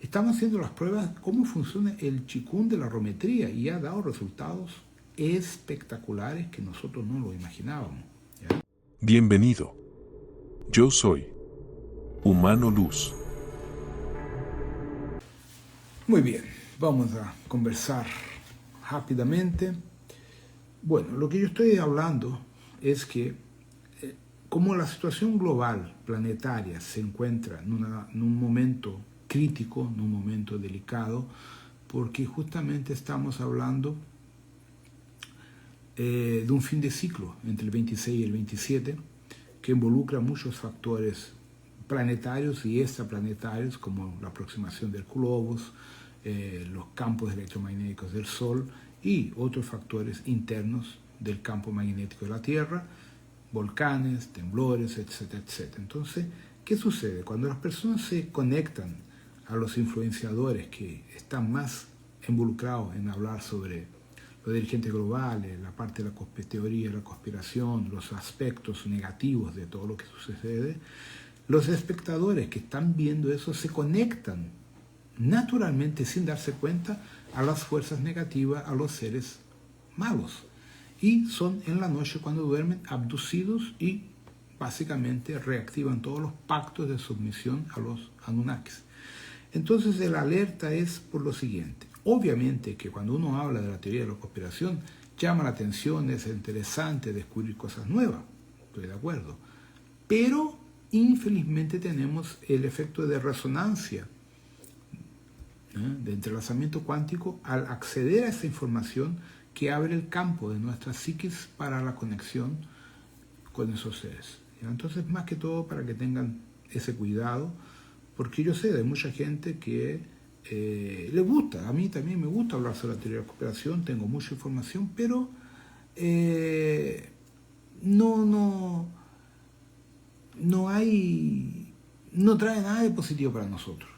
Estamos haciendo las pruebas cómo funciona el Qigong de la rometría y ha dado resultados espectaculares que nosotros no lo imaginábamos, ¿ya? Bienvenido. Yo soy Humano Luz. Muy bien, vamos a conversar rápidamente. Bueno, lo que yo estoy hablando es que como la situación global, planetaria, se encuentra en un momento crítico, en un momento delicado, porque justamente estamos hablando de un fin de ciclo entre el 26 y el 27, que involucra muchos factores planetarios y extraplanetarios, como la aproximación del globos, los campos electromagnéticos del Sol y otros factores internos del campo magnético de la Tierra, volcanes, temblores, etcétera, etcétera. Entonces, ¿qué sucede? Cuando las personas se conectan a los influenciadores que están más involucrados en hablar sobre los dirigentes globales, la parte de la teoría de la conspiración, los aspectos negativos de todo lo que sucede, los espectadores que están viendo eso se conectan naturalmente, sin darse cuenta, a las fuerzas negativas, a los seres malos. Y son en la noche cuando duermen abducidos y básicamente reactivan todos los pactos de submisión a los Anunnakis. Entonces el alerta es por lo siguiente. Obviamente que cuando uno habla de la teoría de la conspiración, llama la atención, es interesante descubrir cosas nuevas, estoy de acuerdo. Pero infelizmente tenemos el efecto de resonancia, de entrelazamiento cuántico, al acceder a esa información que abre el campo de nuestra psiquis para la conexión con esos seres. Entonces, más que todo, para que tengan ese cuidado, porque yo sé de mucha gente que le gusta, a mí también me gusta hablar sobre la teoría de la conspiración, tengo mucha información, pero no trae nada de positivo para nosotros.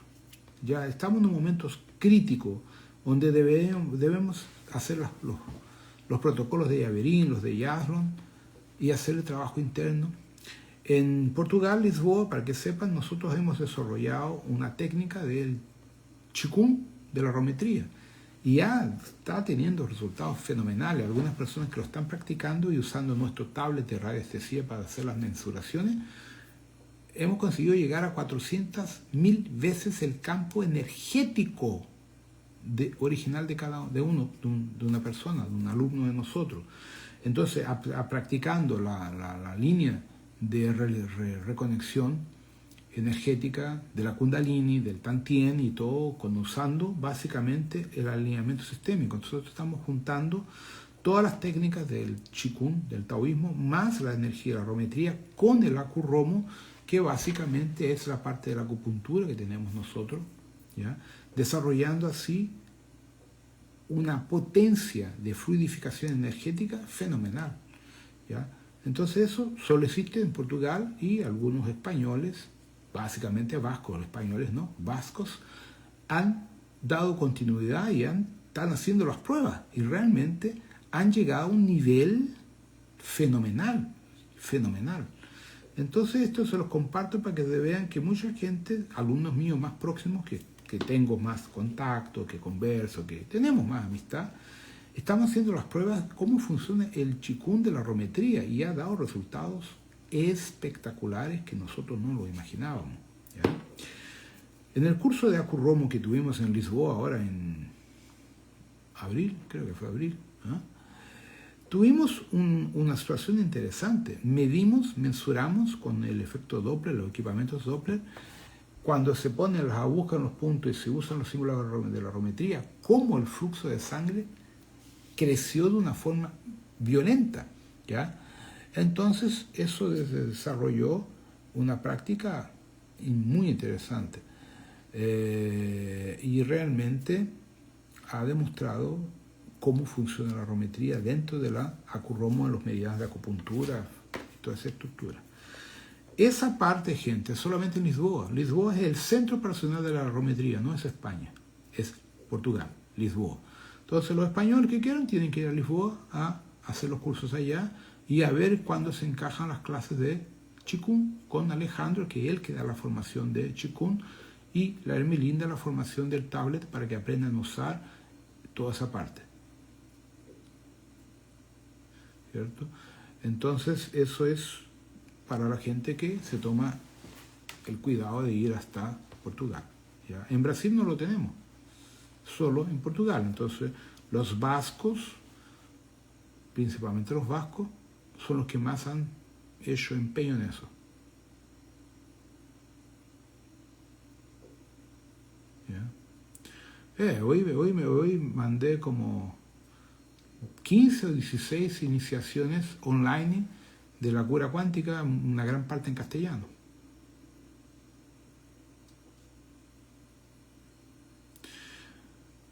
Ya estamos en un momento crítico donde debemos hacer los protocolos de Yaverín, los de Yasron, y hacer el trabajo interno. En Portugal, Lisboa, para que sepan, nosotros hemos desarrollado una técnica del Qigong de la rometría y ya está teniendo resultados fenomenales. Algunas personas que lo están practicando y usando nuestro tablet de radiestesia para hacer las mensuraciones, hemos conseguido llegar a 400.000 veces el campo energético original de una persona, de un alumno de nosotros. Entonces, practicando la línea de reconexión energética de la Kundalini, del Tantien y todo, usando básicamente el alineamiento sistémico. Nosotros estamos juntando todas las técnicas del Qigong, del taoísmo, más la energía de la rometría con el Acuromo, que básicamente es la parte de la acupuntura que tenemos nosotros, ¿ya? Desarrollando así una potencia de fluidificación energética fenomenal, ¿ya? Entonces eso solo existe en Portugal, y algunos españoles, básicamente vascos, los españoles no, vascos, han dado continuidad y están haciendo las pruebas y realmente han llegado a un nivel fenomenal. Entonces esto se los comparto para que vean que mucha gente, alumnos míos más próximos, que tengo más contacto, que converso, que tenemos más amistad, estamos haciendo las pruebas cómo funciona el Qigong de la rometría y ha dado resultados espectaculares que nosotros no lo imaginábamos, ¿ya? En el curso de Acuromo que tuvimos en Lisboa ahora en abril, creo que fue abril, ¿eh? Tuvimos una situación interesante. Mensuramos con el efecto Doppler, los equipamientos Doppler, cuando se ponen las agujas en los puntos y se usan los símbolos de la rometría, cómo el flujo de sangre creció de una forma violenta, ¿ya? Entonces eso desarrolló una práctica muy interesante y realmente ha demostrado cómo funciona la rometría dentro de la Acuromo, en los meridianos de acupuntura y toda esa estructura. Esa parte, gente, solamente en Lisboa. Lisboa es el centro operacional de la rometría, no es España, es Portugal, Lisboa. Entonces los españoles que quieran tienen que ir a Lisboa a hacer los cursos allá y a ver cuándo se encajan las clases de Qigong con Alejandro, que es él que da la formación de Qigong, y la Ermelinda la formación del tablet para que aprendan a usar toda esa parte. ¿Cierto? Entonces eso es para la gente que se toma el cuidado de ir hasta Portugal. ¿Ya? En Brasil no lo tenemos, solo en Portugal. Entonces los vascos, principalmente los vascos, son los que más han hecho empeño en eso. ¿Ya? Hoy mandé como 15 o 16 iniciaciones online de la cura cuántica, una gran parte en castellano.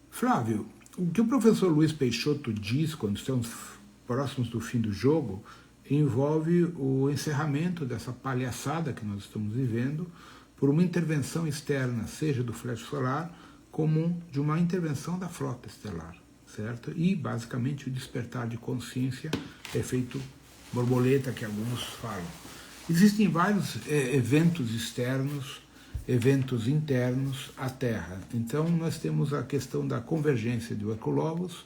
Flávio, o que o professor Luiz Peixoto diz quando estamos próximos do fim do jogo envolve o encerramento dessa palhaçada que nós estamos vivendo por uma intervenção externa, seja do flash solar, como de uma intervenção da frota estelar, certo? E, basicamente, o despertar de consciência, efeito borboleta que alguns falam. Existem vários eventos externos, eventos internos à Terra. Então, nós temos a questão da convergência do Ecologos,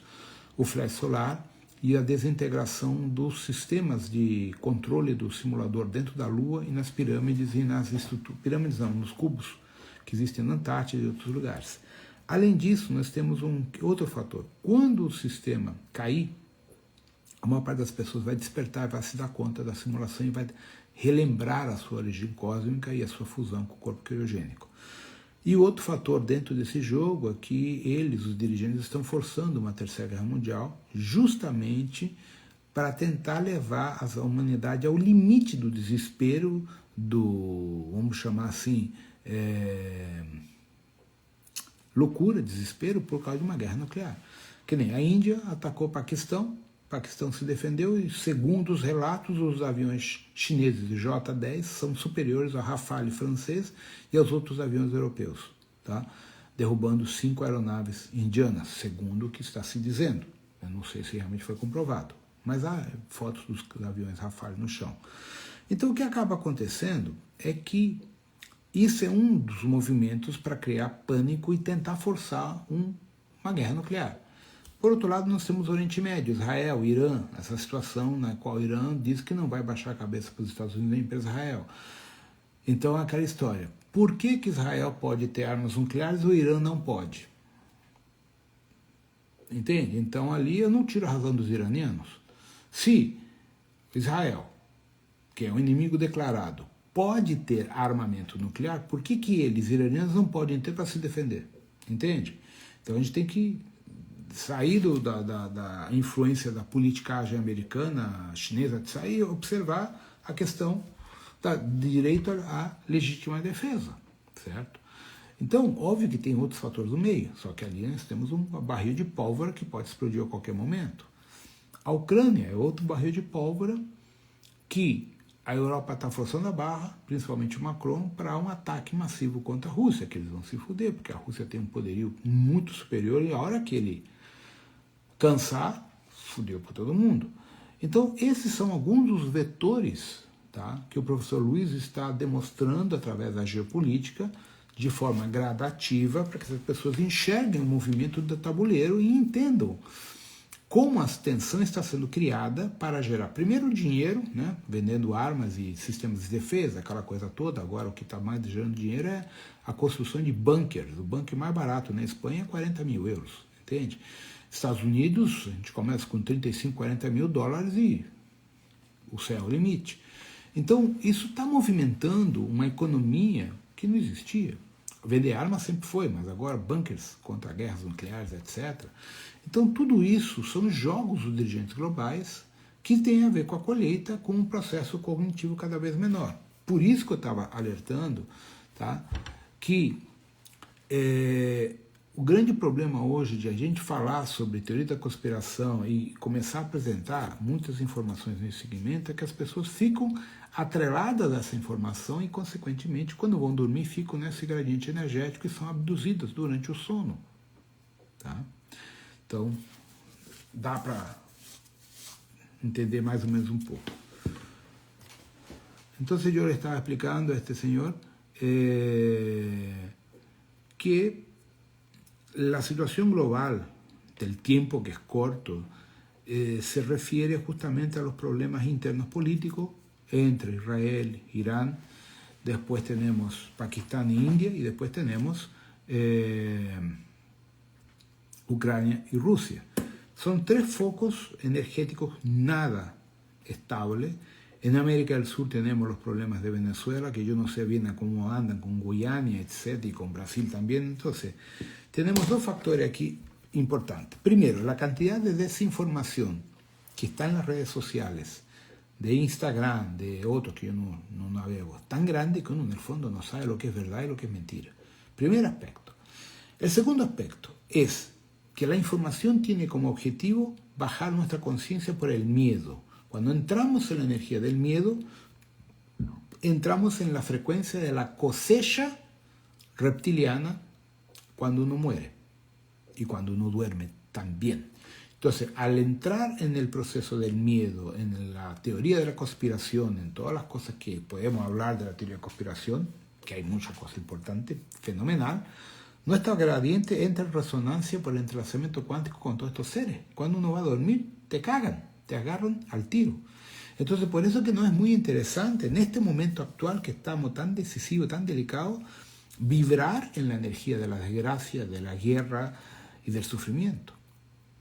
o flash solar e a desintegração dos sistemas de controle do simulador dentro da Lua e nas pirâmides e nas estruturas, pirâmides não, nos cubos que existem na Antártida e outros lugares. Além disso, nós temos um outro fator. Quando o sistema cair, a maior parte das pessoas vai despertar, vai se dar conta da simulação e vai relembrar a sua origem cósmica e a sua fusão com o corpo criogênico. E o outro fator dentro desse jogo é que eles, os dirigentes, estão forçando uma terceira guerra mundial justamente para tentar levar a humanidade ao limite do desespero, do, vamos chamar assim, loucura, desespero por causa de uma guerra nuclear. Que nem a Índia atacou o Paquistão se defendeu e, segundo os relatos, os aviões chineses de J-10 são superiores ao Rafale francês e aos outros aviões europeus, tá? Derrubando 5 aeronaves indianas, segundo o que está se dizendo. Eu não sei se realmente foi comprovado, mas há fotos dos aviões Rafale no chão. Então, o que acaba acontecendo é que isso é um dos movimentos para criar pânico e tentar forçar uma guerra nuclear. Por outro lado, nós temos o Oriente Médio, Israel, Irã, essa situação na qual o Irã diz que não vai baixar a cabeça para os Estados Unidos nem para Israel. Então, é aquela história. Por que Israel pode ter armas nucleares e o Irã não pode? Entende? Então, ali eu não tiro a razão dos iranianos. Se Israel, que é um inimigo declarado, pode ter armamento nuclear, por que eles, iranianos, não podem ter para se defender? Entende? Então, a gente tem que sair da influência da politicagem americana, chinesa, de sair e observar a questão de direito à legítima defesa, certo? Então, óbvio que tem outros fatores no meio, só que ali nós temos um barril de pólvora que pode explodir a qualquer momento. A Ucrânia é outro barril de pólvora que a Europa está forçando a barra, principalmente o Macron, para um ataque massivo contra a Rússia, que eles vão se fuder, porque a Rússia tem um poderio muito superior e a hora que ele cansar, fudeu para todo mundo. Então, esses são alguns dos vetores, tá, que o professor Luiz está demonstrando através da geopolítica, de forma gradativa, para que as pessoas enxerguem o movimento do tabuleiro e entendam como a tensão está sendo criada para gerar, primeiro, dinheiro, né, vendendo armas e sistemas de defesa, aquela coisa toda. Agora, o que está mais gerando dinheiro é a construção de bunkers. O bunker mais barato na Espanha é 40 mil euros, entende? Estados Unidos, a gente começa com 35, 40 mil dólares e o céu é o limite. Então, isso está movimentando uma economia que não existia. Vender armas sempre foi, mas agora bunkers contra guerras nucleares, etc. Então, tudo isso são jogos dos dirigentes globais que têm a ver com a colheita, com um processo cognitivo cada vez menor. Por isso que eu estava alertando, tá, que o grande problema hoje de a gente falar sobre teoria da conspiração e começar a apresentar muitas informações nesse segmento é que as pessoas ficam atreladas a essa informação e, consequentemente, quando vão dormir, ficam nesse gradiente energético e são abduzidas durante o sono. Tá? Então, dá para entender mais ou menos um pouco. Então, eu estava explicando a este senhor que la situación global del tiempo, que es corto, se refiere justamente a los problemas internos políticos entre Israel, Irán, después tenemos Pakistán e India, y después tenemos Ucrania y Rusia. Son tres focos energéticos nada estables. En América del Sur tenemos los problemas de Venezuela, que yo no sé bien a cómo andan, con Guyana, etc., y con Brasil también. Entonces, tenemos dos factores aquí importantes. Primero, la cantidad de desinformación que está en las redes sociales, de Instagram, de otros que yo no navego, es tan grande que uno en el fondo no sabe lo que es verdad y lo que es mentira. Primer aspecto. El segundo aspecto es que la información tiene como objetivo bajar nuestra conciencia por el miedo. Cuando entramos en la energía del miedo, entramos en la frecuencia de la cosecha reptiliana cuando uno muere y cuando uno duerme también. Entonces, al entrar en el proceso del miedo, en la teoría de la conspiración, en todas las cosas que podemos hablar de la teoría de conspiración, que hay muchas cosas importantes, fenomenal, nuestra gradiente entra en resonancia por el entrelazamiento cuántico con todos estos seres. Cuando uno va a dormir, te cagan, te agarran al tiro. Entonces, por eso que no es muy interesante en este momento actual que estamos tan decisivos, tan delicados, vibrar en la energía de la desgracia, de la guerra y del sufrimiento.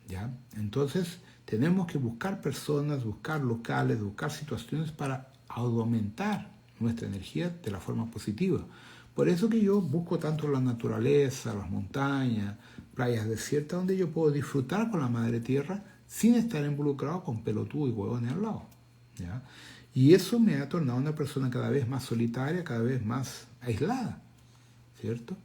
¿Ya? Entonces, tenemos que buscar personas, buscar locales, buscar situaciones para aumentar nuestra energía de la forma positiva. Por eso que yo busco tanto la naturaleza, las montañas, playas desiertas, donde yo puedo disfrutar con la madre tierra sin estar involucrado con pelotudos y huevones al lado. ¿Ya? Y eso me ha tornado una persona cada vez más solitaria, cada vez más aislada, ¿cierto?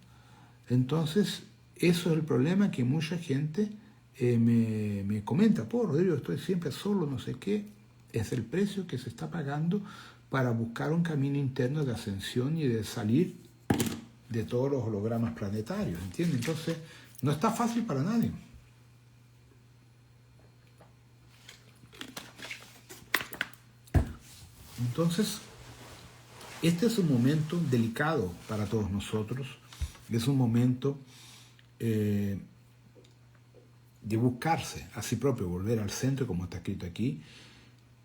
Entonces, eso es el problema que mucha gente me comenta: Rodrigo, estoy siempre solo, no sé qué. Es el precio que se está pagando para buscar un camino interno de ascensión y de salir de todos los hologramas planetarios, ¿entiendes? Entonces, no está fácil para nadie. Entonces, este es un momento delicado para todos nosotros, es un momento de buscarse a sí propio, volver al centro, como está escrito aquí,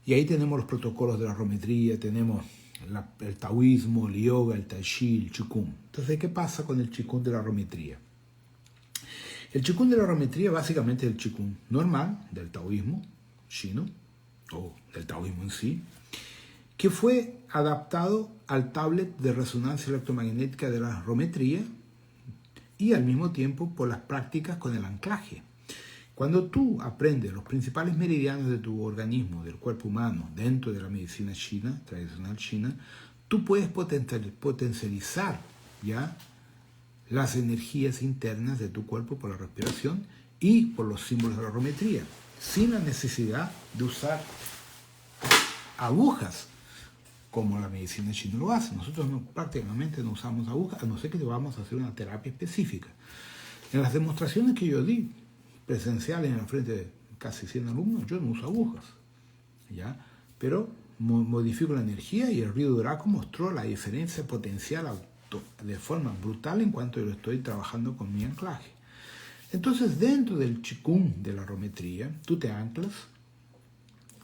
y ahí tenemos los protocolos de la rometría, tenemos el taoísmo, el yoga, el tai chi, el qigong. Entonces, ¿qué pasa con el qigong de la rometría? El qigong de la rometría básicamente es el qigong normal del taoísmo chino, o del taoísmo en sí, que fue adaptado al tablet de resonancia electromagnética de la rometría y al mismo tiempo por las prácticas con el anclaje. Cuando tú aprendes los principales meridianos de tu organismo, del cuerpo humano, dentro de la medicina china, tradicional china, tú puedes potencializar ya las energías internas de tu cuerpo por la respiración y por los símbolos de la rometría, sin la necesidad de usar agujas, como la medicina china lo hace. Nosotros prácticamente no usamos agujas, a no ser que vamos a hacer una terapia específica. En las demostraciones que yo di, presenciales en la frente de casi 100 alumnos, yo no uso agujas, ¿ya? Pero modifico la energía, y el río Duraco mostró la diferencia potencial de forma brutal en cuanto yo estoy trabajando con mi anclaje. Entonces, dentro del qigong de la rometría, tú te anclas,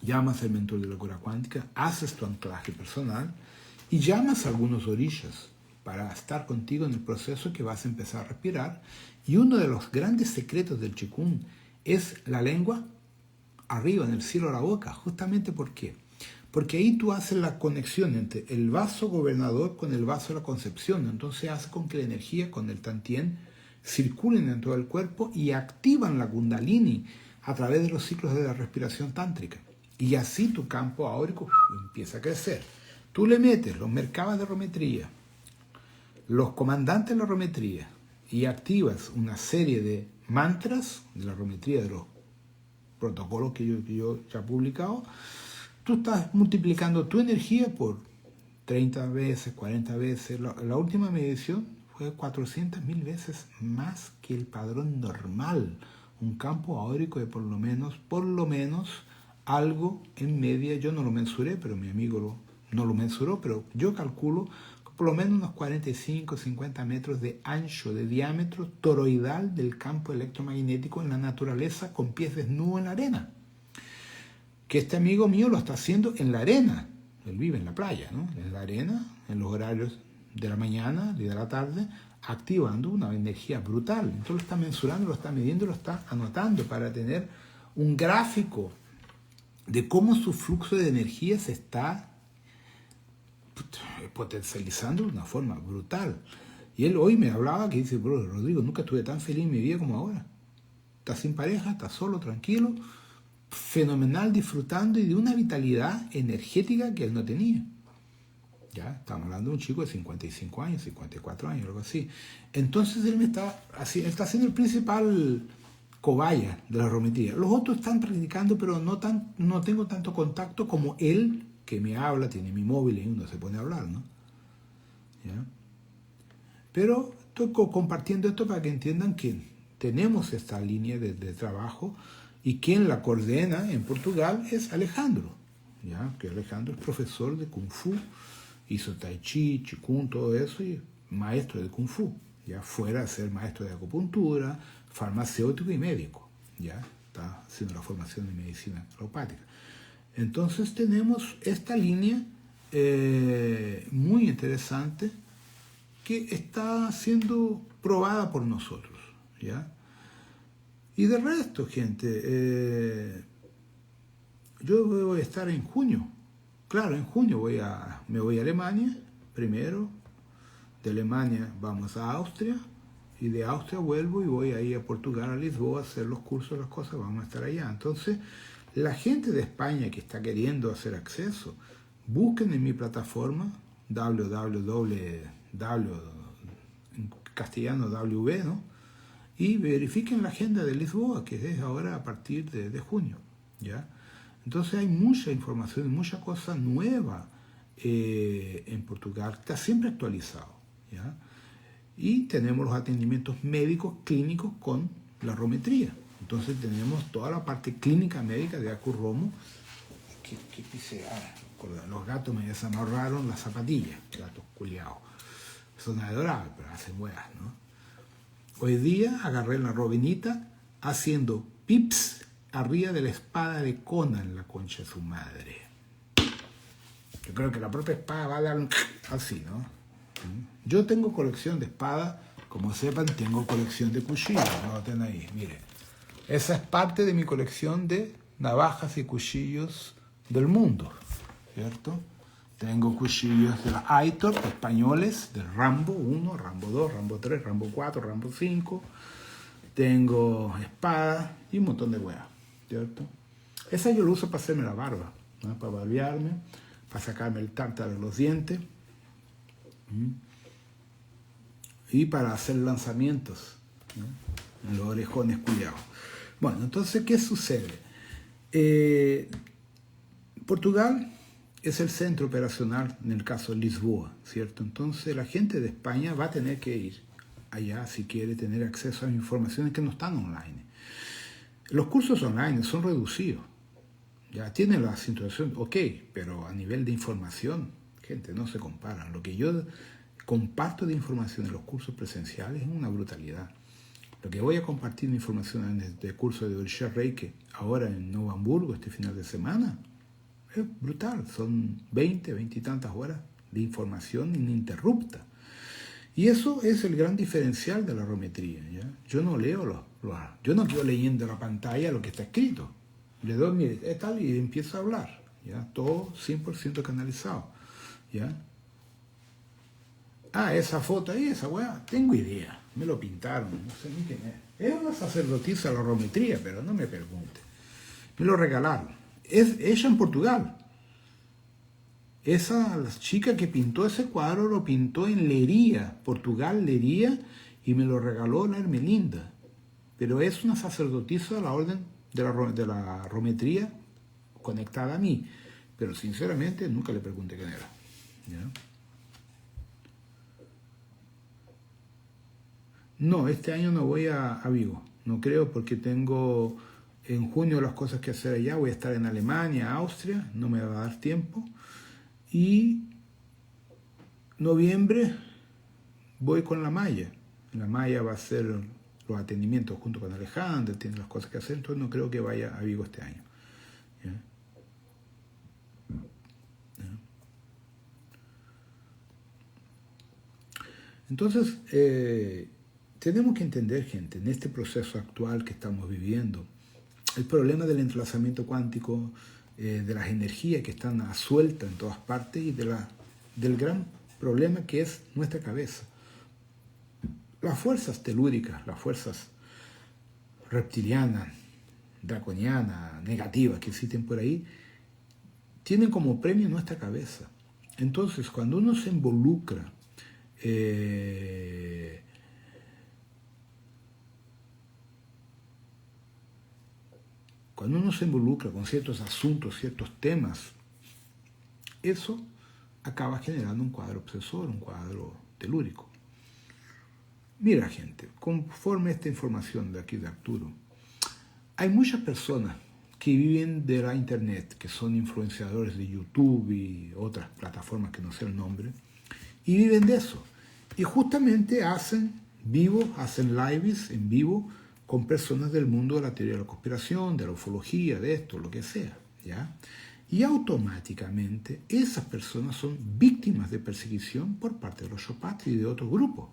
llamas al mentor de la cura cuántica, haces tu anclaje personal y llamas a algunos orishas para estar contigo en el proceso que vas a empezar a respirar. Y uno de los grandes secretos del qigong es la lengua arriba, en el cielo de la boca. Justamente ¿por qué? Porque ahí tú haces la conexión entre el vaso gobernador con el vaso de la concepción. Entonces hace con que la energía con el tantien circulen en todo el cuerpo y activan la kundalini a través de los ciclos de la respiración tántrica. Y así tu campo áurico empieza a crecer. Tú le metes los merkabas de rometría, los comandantes de la rometría, y activas una serie de mantras de la rometría, de los protocolos que yo ya he publicado. Tú estás multiplicando tu energía por 30 veces, 40 veces. La última medición fue 400.000 veces más que el padrón normal. Un campo áurico de por lo menos algo en media. Yo no lo mensuré, pero mi amigo no lo mensuró, pero yo calculo por lo menos unos 45, 50 metros de ancho, de diámetro toroidal del campo electromagnético en la naturaleza con pies desnudos en la arena. Que este amigo mío lo está haciendo en la arena. Él vive en la playa, ¿no? En la arena, en los horarios de la mañana y de la tarde, activando una energía brutal. Entonces lo está mensurando, lo está midiendo, lo está anotando para tener un gráfico de cómo su flujo de energía se está potencializando de una forma brutal. Y él hoy me hablaba que dice, bro, Rodrigo, nunca estuve tan feliz en mi vida como ahora. Está sin pareja, está solo, tranquilo, fenomenal, disfrutando y de una vitalidad energética que él no tenía. Ya, estamos hablando de un chico de 55 años, 54 años, algo así. Entonces él está siendo el principal cobaya de la rometría. Los otros están practicando, pero no tengo tanto contacto como él, que me habla, tiene mi móvil y uno se pone a hablar, ¿no? ¿Ya? Pero estoy compartiendo esto para que entiendan que tenemos esta línea de trabajo y quien la coordina en Portugal es Alejandro, ¿ya? Que Alejandro es profesor de Kung Fu, hizo Tai Chi, Qigong, todo eso, y maestro de Kung Fu, ya fuera a ser maestro de acupuntura, farmacéutico y médico, ya está haciendo la formación de medicina alopática. Entonces tenemos esta línea muy interesante que está siendo probada por nosotros, ¿ya? Y de resto, gente, yo voy a estar en junio. Claro, en junio me voy a Alemania primero, de Alemania vamos a Austria, y de Austria vuelvo y voy ahí a Portugal, a Lisboa, a hacer los cursos, las cosas, vamos a estar allá. Entonces, la gente de España que está queriendo hacer acceso, busquen en mi plataforma en castellano W, ¿no? Y verifiquen la agenda de Lisboa, que es ahora a partir de junio, ¿ya? Entonces hay mucha información, mucha cosa nueva en Portugal, está siempre actualizado, ¿ya? Y tenemos los atendimientos médicos clínicos con la rometría. Entonces tenemos toda la parte clínica médica de Acurromo, que pise, los gatos me desamarraron las zapatillas, gatos culiados. Son adorables, pero hacen huevas, ¿no? Hoy día agarré la robinita haciendo pips arriba de la espada de Conan, la concha de su madre. Yo creo que la propia espada va a dar así, ¿no? Yo tengo colección de espadas, como sepan, tengo colección de cuchillos, no lo tienen ahí, miren. Esa es parte de mi colección de navajas y cuchillos del mundo, ¿cierto? Tengo cuchillos de la Aitor, españoles, de Rambo 1, Rambo 2, Rambo 3, Rambo 4, Rambo 5. Tengo espadas y un montón de huevas, ¿cierto? Esa yo lo uso para hacerme la barba, ¿no? Para barbearme, para sacarme el tártaro de los dientes y para hacer lanzamientos, ¿no? En los orejones cuidados. Bueno, entonces, ¿qué sucede? Portugal es el centro operacional en el caso de Lisboa, ¿cierto? Entonces la gente de España va a tener que ir allá si quiere tener acceso a informaciones que no están online. Los cursos online son reducidos, ya tienen la situación, ok, pero a nivel de información, gente, no se comparan. Lo que yo comparto de información en los cursos presenciales es una brutalidad. Lo que voy a compartir de información en este curso de Orisha Reiki ahora en Novo Hamburgo este final de semana es brutal. Son 20 y tantas horas de información ininterrupta. Y eso es el gran diferencial de la rometría, ¿ya? Yo no leo yo no quedo leyendo la pantalla lo que está escrito. Le doy, mire, es tal, y empiezo a hablar, ¿ya? Todo 100% canalizado, ¿ya? Esa foto ahí, esa weá, tengo idea. Me lo pintaron, no sé ni quién es. Es una sacerdotisa de la rometría, pero no me pregunte. Me lo regalaron. Es hecha en Portugal. La chica que pintó ese cuadro lo pintó en Leiria, Portugal, Leiria, y me lo regaló la Hermelinda. Pero es una sacerdotisa de la orden de la rometría conectada a mí. Pero sinceramente nunca le pregunté quién era, ¿ya? No, este año no voy a Vigo, no creo, porque tengo en junio las cosas que hacer allá. Voy a estar en Alemania, Austria, no me va a dar tiempo. Y noviembre voy con la Maya. La Maya va a hacer los atendimientos junto con Alejandra, tiene las cosas que hacer, entonces no creo que vaya a Vigo este año. ¿Ya? ¿Ya? Entonces, tenemos que entender, gente, en este proceso actual que estamos viviendo, el problema del entrelazamiento cuántico, de las energías que están a suelta en todas partes y del gran problema que es nuestra cabeza. Las fuerzas telúricas, las fuerzas reptilianas, draconianas, negativas que existen por ahí, tienen como premio nuestra cabeza. Entonces, cuando uno se involucra con ciertos asuntos, ciertos temas, eso acaba generando un cuadro obsesor, un cuadro telúrico. Mira, gente, conforme esta información de aquí de Arturo, hay muchas personas que viven de la internet, que son influenciadores de YouTube y otras plataformas que no sé el nombre, y viven de eso. Y justamente hacen lives en vivo con personas del mundo de la teoría de la conspiración, de la ufología, de esto, lo que sea, ¿ya? Y automáticamente esas personas son víctimas de persecución por parte de los Chopats y de otros grupos,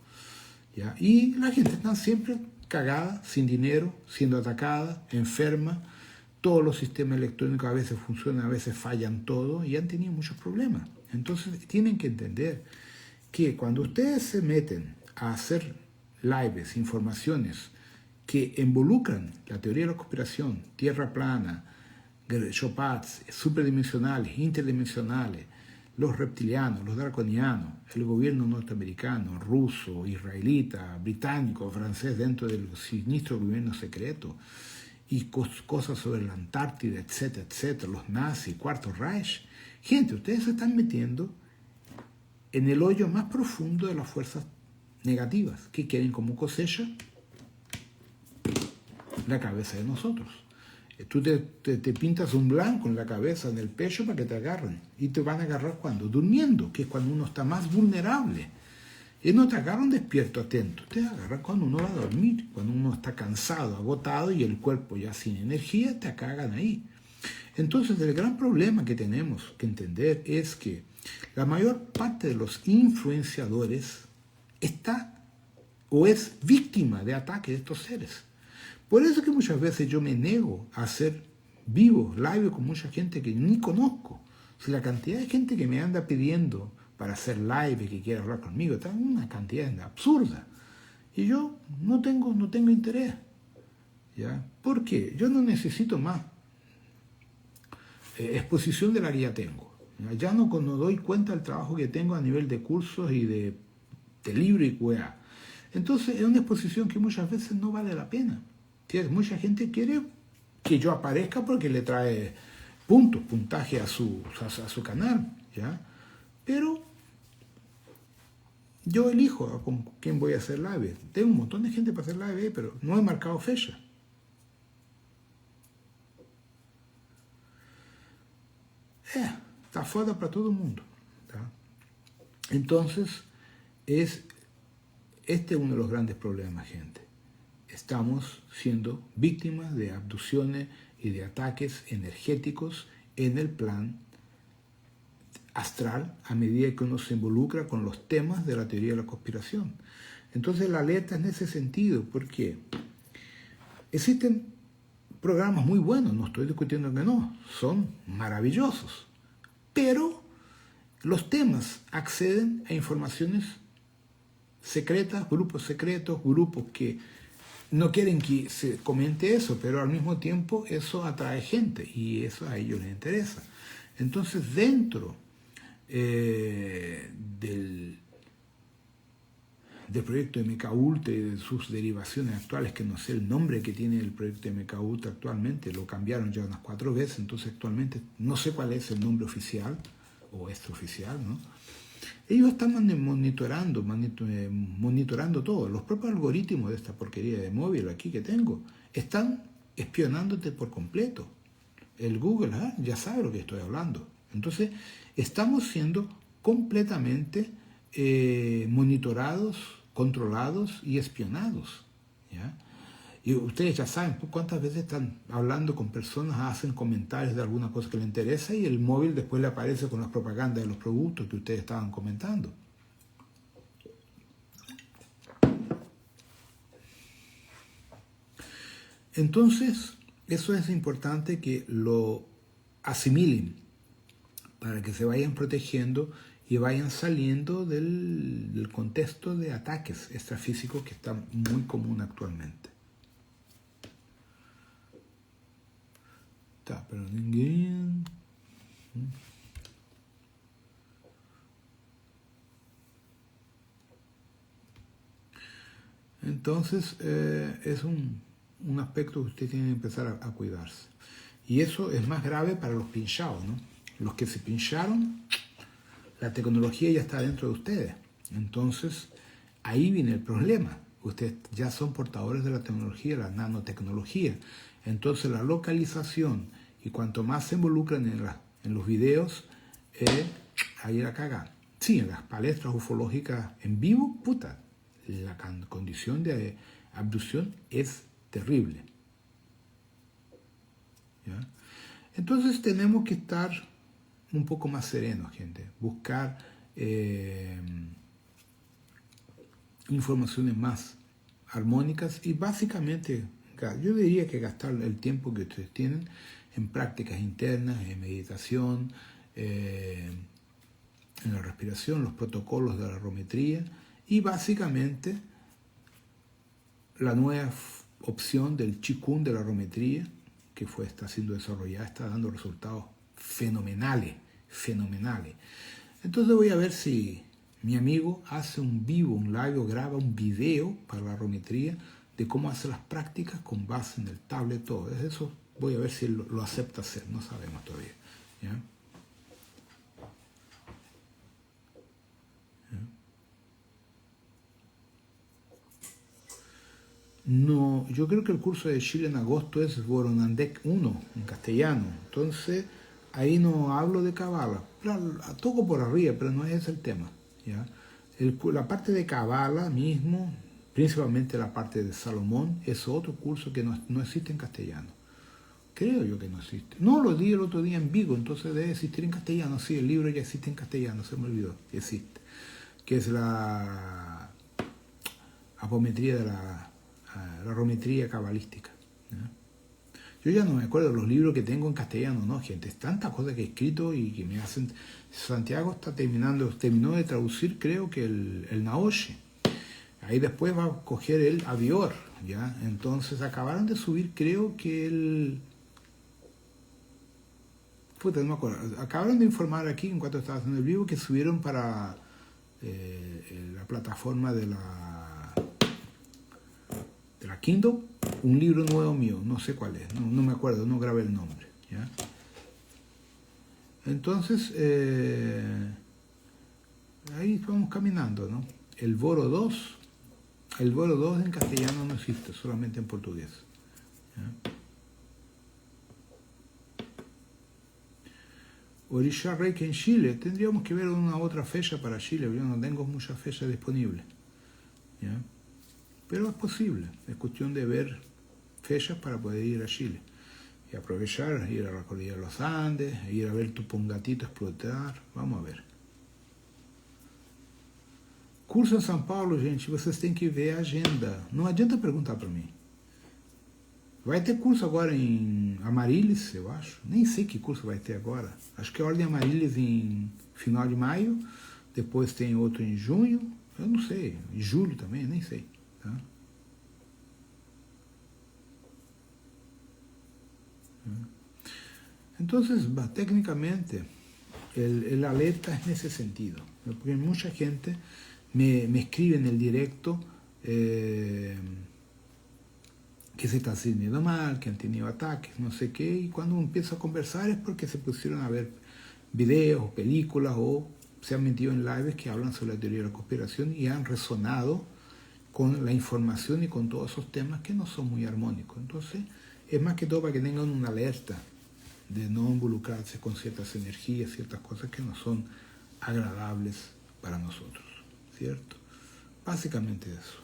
¿ya? Y la gente está siempre cagada, sin dinero, siendo atacada, enferma. Todos los sistemas electrónicos a veces funcionan, a veces fallan todo y han tenido muchos problemas. Entonces tienen que entender que cuando ustedes se meten a hacer lives, informaciones que involucran la teoría de la conspiración, tierra plana, Chopats, superdimensionales, interdimensionales, los reptilianos, los draconianos, el gobierno norteamericano, ruso, israelita, británico, francés dentro del siniestro gobierno secreto, y cosas sobre la Antártida, etcétera, etcétera, los nazis, Cuarto Reich. Gente, ustedes se están metiendo en el hoyo más profundo de las fuerzas negativas, que quieren como cosecha la cabeza de nosotros. Tú te pintas un blanco en la cabeza, en el pecho, para que te agarren. ¿Y te van a agarrar cuando? Durmiendo, que es cuando uno está más vulnerable. Y no te agarran despierto, atento. Te agarran cuando uno va a dormir, cuando uno está cansado, agotado y el cuerpo ya sin energía, te cagan ahí. Entonces, el gran problema que tenemos que entender es que la mayor parte de los influenciadores está o es víctima de ataques de estos seres. Por eso que muchas veces yo me niego a hacer vivos, live con mucha gente que ni conozco. Si la cantidad de gente que me anda pidiendo para hacer live y que quiere hablar conmigo, está una cantidad absurda. Y yo no tengo interés. ¿Ya? ¿Por qué? Yo no necesito más exposición de la que ya tengo. Ya no doy cuenta del trabajo que tengo a nivel de cursos y de libro y QA. Entonces es una exposición que muchas veces no vale la pena. Mucha gente quiere que yo aparezca porque le trae puntaje a su canal, ¿ya? Pero yo elijo con quién voy a hacer live. Tengo un montón de gente para hacer live, pero no he marcado fecha. Está foda para todo el mundo, ¿tá? Entonces, este es uno de los grandes problemas, gente. Estamos siendo víctimas de abducciones y de ataques energéticos en el plan astral a medida que uno se involucra con los temas de la teoría de la conspiración. Entonces la alerta es en ese sentido, porque existen programas muy buenos, no estoy discutiendo que no, son maravillosos, pero los temas acceden a informaciones secretas, grupos secretos, grupos que no quieren que se comente eso, pero al mismo tiempo eso atrae gente y eso a ellos les interesa. Entonces, dentro del proyecto de MK Ultra y de sus derivaciones actuales, que no sé el nombre que tiene el proyecto de MK Ultra actualmente, lo cambiaron ya unas 4 veces, entonces actualmente no sé cuál es el nombre oficial o extraoficial, ¿no? Ellos están monitorando todo. Los propios algoritmos de esta porquería de móvil aquí que tengo están espionándote por completo. El Google ya sabe lo que estoy hablando. Entonces, estamos siendo completamente monitorados, controlados y espionados, ¿ya? Y ustedes ya saben cuántas veces están hablando con personas, hacen comentarios de alguna cosa que les interesa y el móvil después le aparece con las propagandas de los productos que ustedes estaban comentando. Entonces, eso es importante que lo asimilen para que se vayan protegiendo y vayan saliendo del contexto de ataques extrafísicos que está muy común actualmente. Tá, pero ninguém... Entonces, es un aspecto que usted tiene que empezar a cuidarse. Y eso es más grave para los pinchados, ¿no? Los que se pincharon, la tecnología ya está dentro de ustedes. Entonces, ahí viene el problema. Ustedes ya son portadores de la tecnología, la nanotecnología. Entonces, la localización, y cuanto más se involucran en los videos, ahí la cagan. Sí, en las palestras ufológicas en vivo, puta, la condición de abducción es terrible. ¿Ya? Entonces tenemos que estar un poco más serenos, gente. Buscar informaciones más armónicas y básicamente, yo diría que gastar el tiempo que ustedes tienen en prácticas internas, en meditación, en la respiración, los protocolos de la arometría y básicamente la nueva opción del Qigong de la arometría que está siendo desarrollada, está dando resultados fenomenales. Entonces voy a ver si mi amigo hace un vivo, un live o graba un video para la arometría de cómo hace las prácticas con base en el tablet, todo. Eso voy a ver si él lo acepta hacer, no sabemos todavía. ¿Ya? No, yo creo que el curso de Chile en agosto es Voronandek 1 en castellano. Entonces, ahí no hablo de Kabbalah. Toco por arriba, pero no es el tema. ¿Ya? La parte de Kabbalah mismo, principalmente la parte de Salomón, es otro curso que no existe en castellano. Creo yo que no existe. No, lo di el otro día en Vigo, entonces debe existir en castellano. Sí, el libro ya existe en castellano, se me olvidó. Existe. Que es la apometría de la arometría cabalística. ¿Ya? Yo ya no me acuerdo los libros que tengo en castellano, ¿no, gente? Es tanta cosa que he escrito y que me hacen... Santiago terminó de traducir, creo que el Naoshi. Ahí después va a coger el Avior, ¿ya? Entonces acabaron de subir, creo que el... Puta, no me acuerdo. Acabaron de informar aquí, en cuanto estaba haciendo el vivo, que subieron para la plataforma de la Kindle, un libro nuevo mío, no sé cuál es, no me acuerdo, no grabé el nombre. ¿Ya? Entonces, ahí vamos caminando, ¿no? El Voro 2 en castellano no existe, solamente en portugués. ¿Ya? Orisha Reiki en Chile, tendríamos que ver una otra fecha para Chile, yo no tengo muchas fechas disponibles. ¿Ya? Pero es posible, es cuestión de ver fechas para poder ir a Chile y aprovechar, ir a la cordillera de los Andes, ir a ver Tupungatito explotar, vamos a ver. Curso em São Paulo, gente, vocês têm que ver a agenda, não adianta perguntar para mim. Vai ter curso agora em Amaryllis, eu acho, nem sei que curso vai ter agora, acho que é Ordem Amaryllis em final de maio, depois tem outro em junho, eu não sei, em julho também, nem sei. ¿Ah? Entonces, técnicamente, el alerta es en ese sentido, porque mucha gente me escribe en el directo que se está sintiendo mal, que han tenido ataques, no sé qué, y cuando empiezo a conversar es porque se pusieron a ver videos o películas o se han metido en lives que hablan sobre la teoría de la conspiración y han resonado con la información y con todos esos temas que no son muy armónicos. Entonces, es más que todo para que tengan una alerta de no involucrarse con ciertas energías, ciertas cosas que no son agradables para nosotros. certo? Basicamente isso.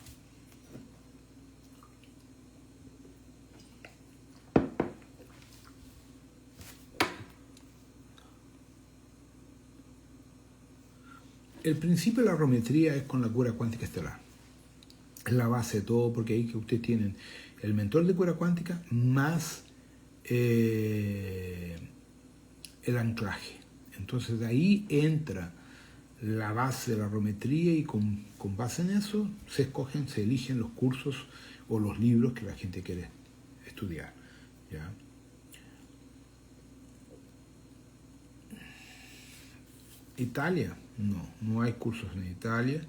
El principio de la geometría es con la cura cuántica estelar. Es la base de todo, porque ahí que ustedes tienen el mentor de cura cuántica más el anclaje. Entonces de ahí entra la base de la geometría y con base en eso se eligen los cursos o los libros que la gente quiere estudiar. ¿Ya? Italia, no hay cursos en Italia.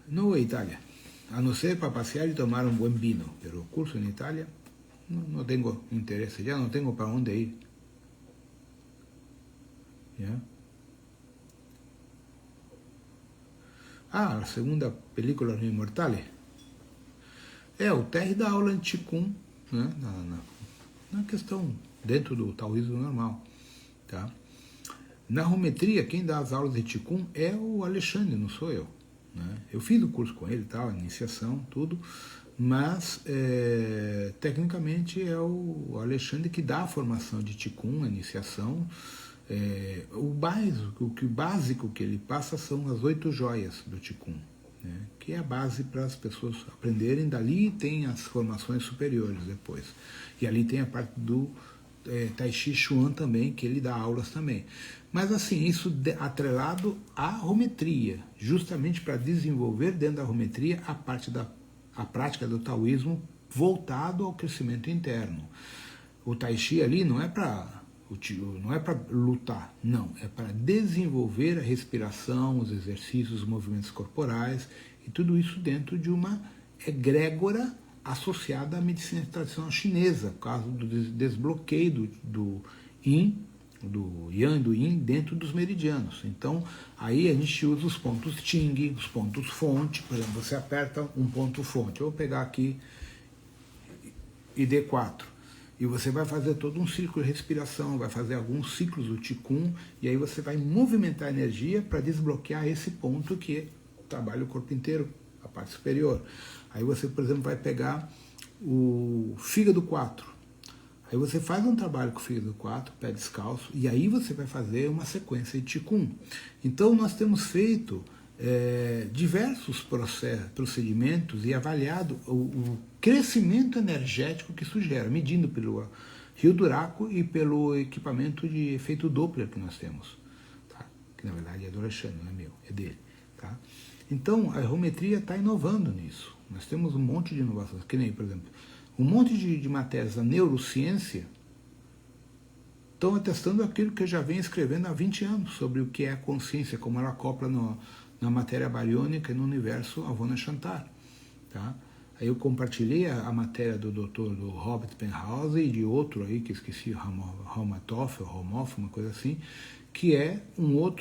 No voy a Italia, a no ser para pasear y tomar un buen vino, pero curso en Italia no tengo interés, ya no tengo para dónde ir. ¿Ya? La segunda película, Los Inmortales. O Terry dá aula em Qigong, né? na questão dentro do taoísmo normal, tá? Na geometria, quem dá as aulas de Qigong é o Alexandre, não sou eu, né? Eu fiz o curso com ele, tal, iniciação, tudo, mas tecnicamente é o Alexandre que dá a formação de Qigong, a iniciação. O básico que ele passa são as 8 joias do Qigong, né? Que é a base para as pessoas aprenderem. Dali tem as formações superiores depois, e ali tem a parte do Tai Chi Chuan também, que ele dá aulas também. Mas assim, isso atrelado à geometria, justamente para desenvolver dentro da geometria a prática do taoísmo voltado ao crescimento interno. O Tai Chi ali não é para lutar, não, é para desenvolver a respiração, os exercícios, os movimentos corporais, e tudo isso dentro de uma egrégora associada à medicina tradicional chinesa, por causa do desbloqueio do Yin, do Yang e do Yin dentro dos meridianos. Então, aí a gente usa os pontos Qing, os pontos fonte. Por exemplo, você aperta um ponto fonte. Eu vou pegar aqui ID4. E você vai fazer todo um ciclo de respiração, vai fazer alguns ciclos do Qigong, e aí você vai movimentar a energia para desbloquear esse ponto que trabalha o corpo inteiro, a parte superior. Aí você, por exemplo, vai pegar o fígado 4. Aí você faz um trabalho com o fígado 4, pé descalço, e aí você vai fazer uma sequência de Qigong. Então nós temos feito diversos procedimentos e avaliado o crescimento energético que isso gera, medindo pelo Rio Duraco e pelo equipamento de efeito Doppler que nós temos, tá? Que na verdade é do Alexandre, não é meu, é dele. Tá? Então a geometria está inovando nisso. Nós temos um monte de inovações, que nem, por exemplo, um monte de matérias da neurociência estão atestando aquilo que eu já venho escrevendo há 20 anos, sobre o que é a consciência, como ela acopla na matéria bariônica e no universo Avona Chantar. Tá? Aí eu compartilhei a matéria do do Robert Penhauser e de outro aí, que esqueci, Romatoff, uma coisa assim, que é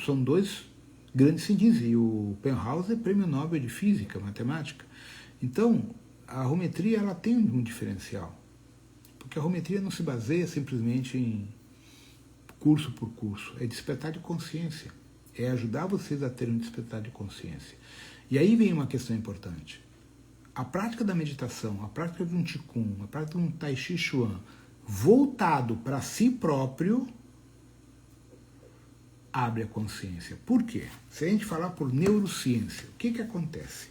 são 2 grandes cientistas, e o Penhauser é prêmio Nobel de Física, Matemática. Então, a geometria ela tem um diferencial, porque a geometria não se baseia simplesmente em curso por curso, é despertar de consciência, é ajudar vocês a terem um despertar de consciência. E aí vem uma questão importante. A prática da meditação, a prática de um Qigong, a prática de um Tai Chi Chuan, voltado para si próprio, abre a consciência. Por quê? Se a gente falar por neurociência, o que acontece?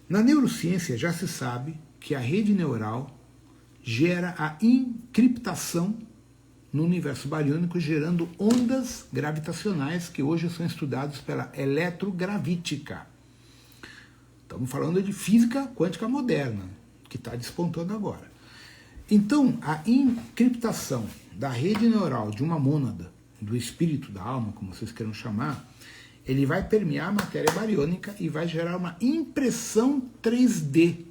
Na neurociência já se sabe que a rede neural gera a encriptação no universo bariônico, gerando ondas gravitacionais que hoje são estudadas pela eletrogravítica. Estamos falando de física quântica moderna, que está despontando agora. Então, a encriptação da rede neural de uma mônada, do espírito, da alma, como vocês queiram chamar, ele vai permear a matéria bariônica e vai gerar uma impressão 3D.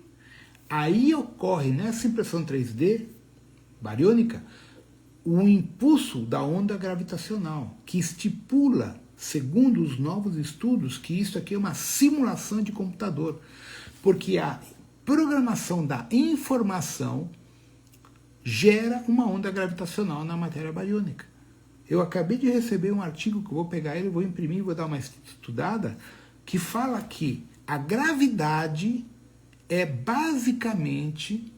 Aí ocorre, nessa impressão 3D bariônica, o impulso da onda gravitacional, que estipula, segundo os novos estudos, que isso aqui é uma simulação de computador, porque a programação da informação gera uma onda gravitacional na matéria bariônica. Eu acabei de receber um artigo que eu vou pegar ele, vou imprimir, vou dar uma estudada, que fala que a gravidade é basicamente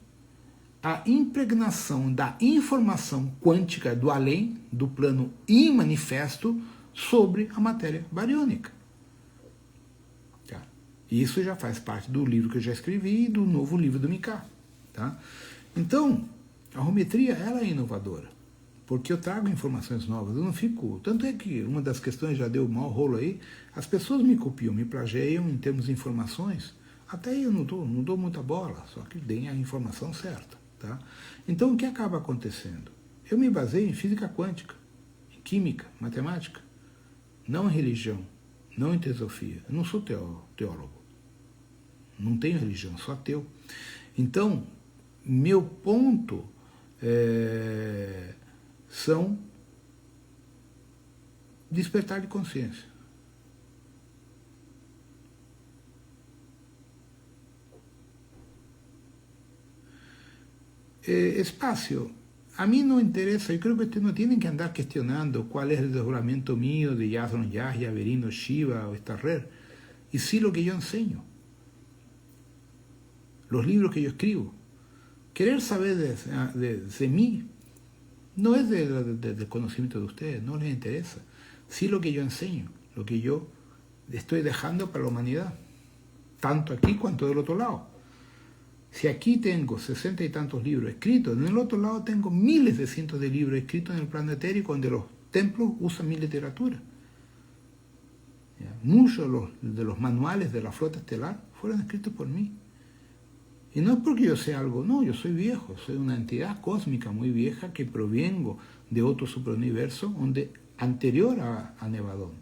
a impregnação da informação quântica do além, do plano imanifesto, sobre a matéria bariônica. Tá? Isso já faz parte do livro que eu já escrevi e do novo livro do Mika. Tá? Então, a arometria ela é inovadora, porque eu trago informações novas, eu não fico... Tanto é que uma das questões já deu mau rolo aí, as pessoas me copiam, me plagiam em termos de informações, até aí eu não dou muita bola, só que deem a informação certa. Tá? Então, o que acaba acontecendo? Eu me baseio em física quântica, em química, matemática, não em religião, não em teosofia. Eu não sou teólogo, não tenho religião, sou ateu. Então, meu ponto são despertar de consciência. Espacio, a mí no interesa, yo creo que ustedes no tienen que andar cuestionando cuál es el desdoblamiento mío de Yazron Yah, Yaverino, Shiva o Starrer, y sí lo que yo enseño, los libros que yo escribo. Querer saber de mí no es del conocimiento de ustedes, no les interesa. Sí lo que yo enseño, lo que yo estoy dejando para la humanidad, tanto aquí cuanto del otro lado. Si aquí tengo 60 y tantos libros escritos, en el otro lado tengo miles de cientos de libros escritos en el plano etérico, donde los templos usan mi literatura. ¿Ya? Muchos de los manuales de la flota estelar fueron escritos por mí. Y no es porque yo sea algo, no, yo soy viejo, soy una entidad cósmica muy vieja que provengo de otro superuniverso anterior a Nevadón.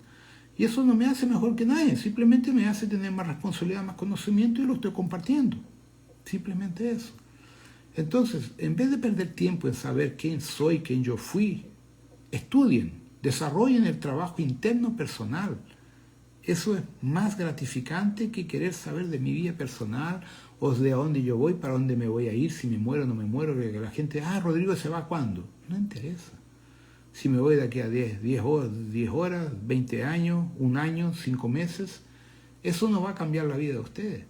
Y eso no me hace mejor que nadie, simplemente me hace tener más responsabilidad, más conocimiento y lo estoy compartiendo. Simplemente eso. Entonces, en vez de perder tiempo en saber quién soy, quién yo fui, estudien, desarrollen el trabajo interno personal. Eso es más gratificante que querer saber de mi vida personal o de a dónde yo voy, para dónde me voy a ir, si me muero o no me muero, que la gente, Rodrigo se va ¿cuándo? No interesa. Si me voy de aquí a 10 horas, 20 años, 1 año, 5 meses, eso no va a cambiar la vida de ustedes.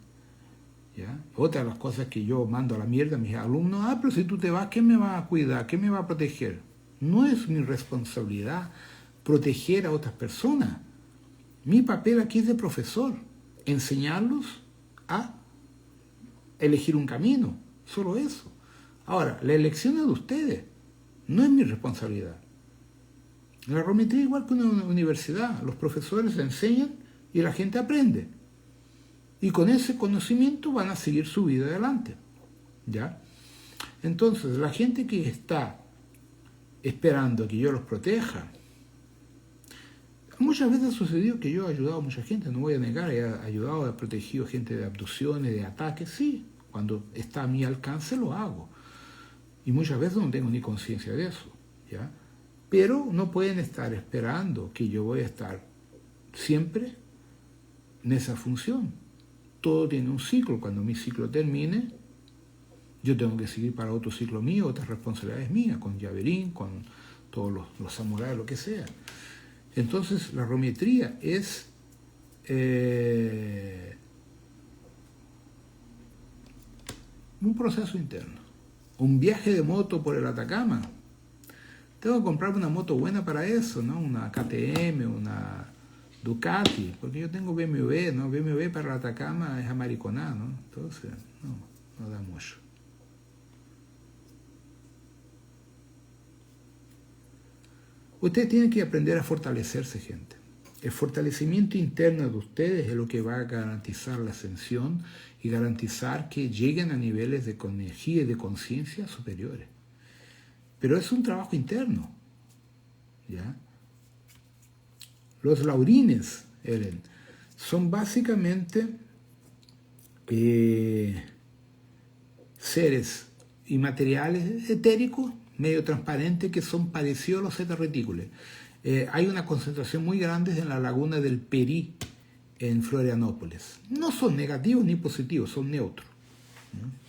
¿Ya? Otra de las cosas que yo mando a la mierda a mis alumnos, pero si tú te vas, ¿quién me va a cuidar? ¿Quién me va a proteger? No es mi responsabilidad proteger a otras personas. Mi papel aquí es de profesor, enseñarlos a elegir un camino, solo eso. Ahora, la elección es de ustedes, no es mi responsabilidad. La arometría es igual que una universidad, los profesores enseñan y la gente aprende. Y con ese conocimiento van a seguir su vida adelante. ¿Ya? Entonces, la gente que está esperando que yo los proteja, muchas veces ha sucedido que yo he ayudado a mucha gente, no voy a negar, he ayudado, he protegido gente de abducciones, de ataques, sí, cuando está a mi alcance lo hago. Y muchas veces no tengo ni conciencia de eso. ¿Ya? Pero no pueden estar esperando que yo voy a estar siempre en esa función. Todo tiene un ciclo. Cuando mi ciclo termine, yo tengo que seguir para otro ciclo mío, otras responsabilidades mías, con Yaverín, con todos los samuráis, lo que sea. Entonces, la arometría es un proceso interno. Un viaje de moto por el Atacama. Tengo que comprar una moto buena para eso, ¿no? Una KTM, una Ducati, porque yo tengo BMW, ¿no? BMW para el Atacama es amariconá, ¿no? Entonces, no da mucho. Ustedes tienen que aprender a fortalecerse, gente. El fortalecimiento interno de ustedes es lo que va a garantizar la ascensión y garantizar que lleguen a niveles de energía y de conciencia superiores. Pero es un trabajo interno. ¿Ya? Los laurines, Ellen, son básicamente seres y materiales etéricos, medio transparentes, que son parecidos a los zeta retículos. Hay una concentración muy grande en la laguna del Perí, en Florianópolis. No son negativos ni positivos, son neutros. ¿No?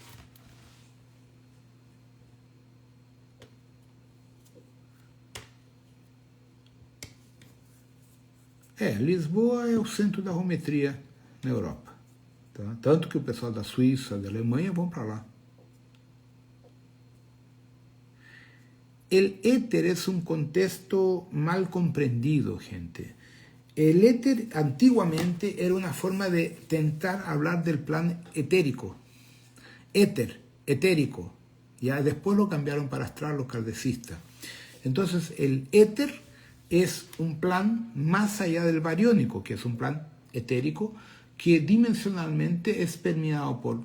Lisboa é o centro da rometria na Europa. Tá? Tanto que o pessoal da Suíça, da Alemanha vão para lá. El éter es un contexto mal comprendido, gente. El éter antiguamente era una forma de tentar hablar del plan etérico. Éter, etérico. Ya después lo cambiaron para astral los kardecistas. Entonces el éter es un plan más allá del bariónico, que es un plan etérico, que dimensionalmente es permeado por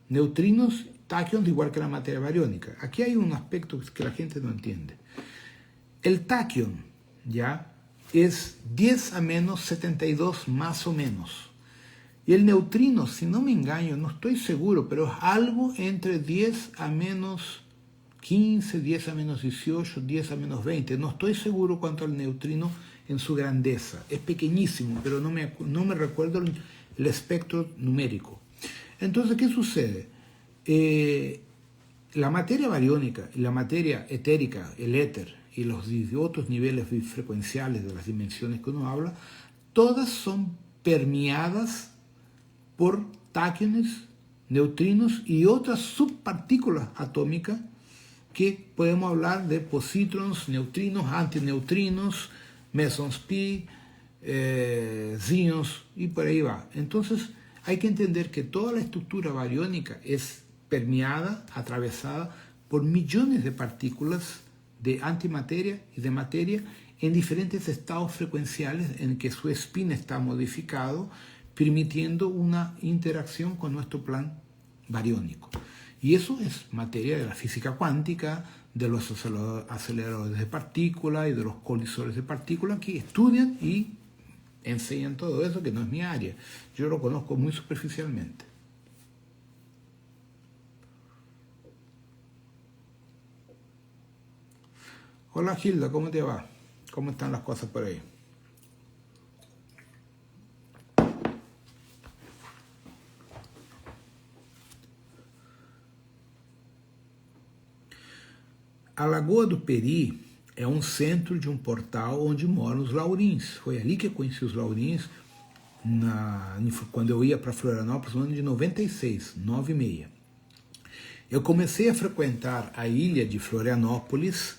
neutrinos, táquions, igual que la materia bariónica. Aquí hay un aspecto que la gente no entiende. El táquion, ya, es 10 a menos 72 más o menos. Y el neutrino, si no me engaño, no estoy seguro, pero es algo entre 10 a menos 15, 10 a menos 18, 10 a menos 20. No estoy seguro cuánto al neutrino en su grandeza. Es pequeñísimo, pero no me recuerdo el espectro numérico. Entonces, ¿qué sucede? La materia bariónica y la materia etérica, el éter, y los otros niveles frecuenciales de las dimensiones que uno habla, todas son permeadas por táquiones, neutrinos y otras subpartículas atómicas que podemos hablar de positrons, neutrinos, antineutrinos, mesons pi, zions y por ahí va. Entonces hay que entender que toda la estructura bariónica es permeada, atravesada por millones de partículas de antimateria y de materia en diferentes estados frecuenciales en que su spin está modificado, permitiendo una interacción con nuestro plan bariónico. Y eso es materia de la física cuántica, de los aceleradores de partículas y de los colisores de partículas que estudian y enseñan todo eso, que no es mi área. Yo lo conozco muy superficialmente. Hola Gilda, ¿cómo te va? ¿Cómo están las cosas por ahí? A Lagoa do Peri é um centro de um portal onde moram os laurins. Foi ali que eu conheci os laurins quando eu ia para Florianópolis no ano de 96, 96. Eu comecei a frequentar a ilha de Florianópolis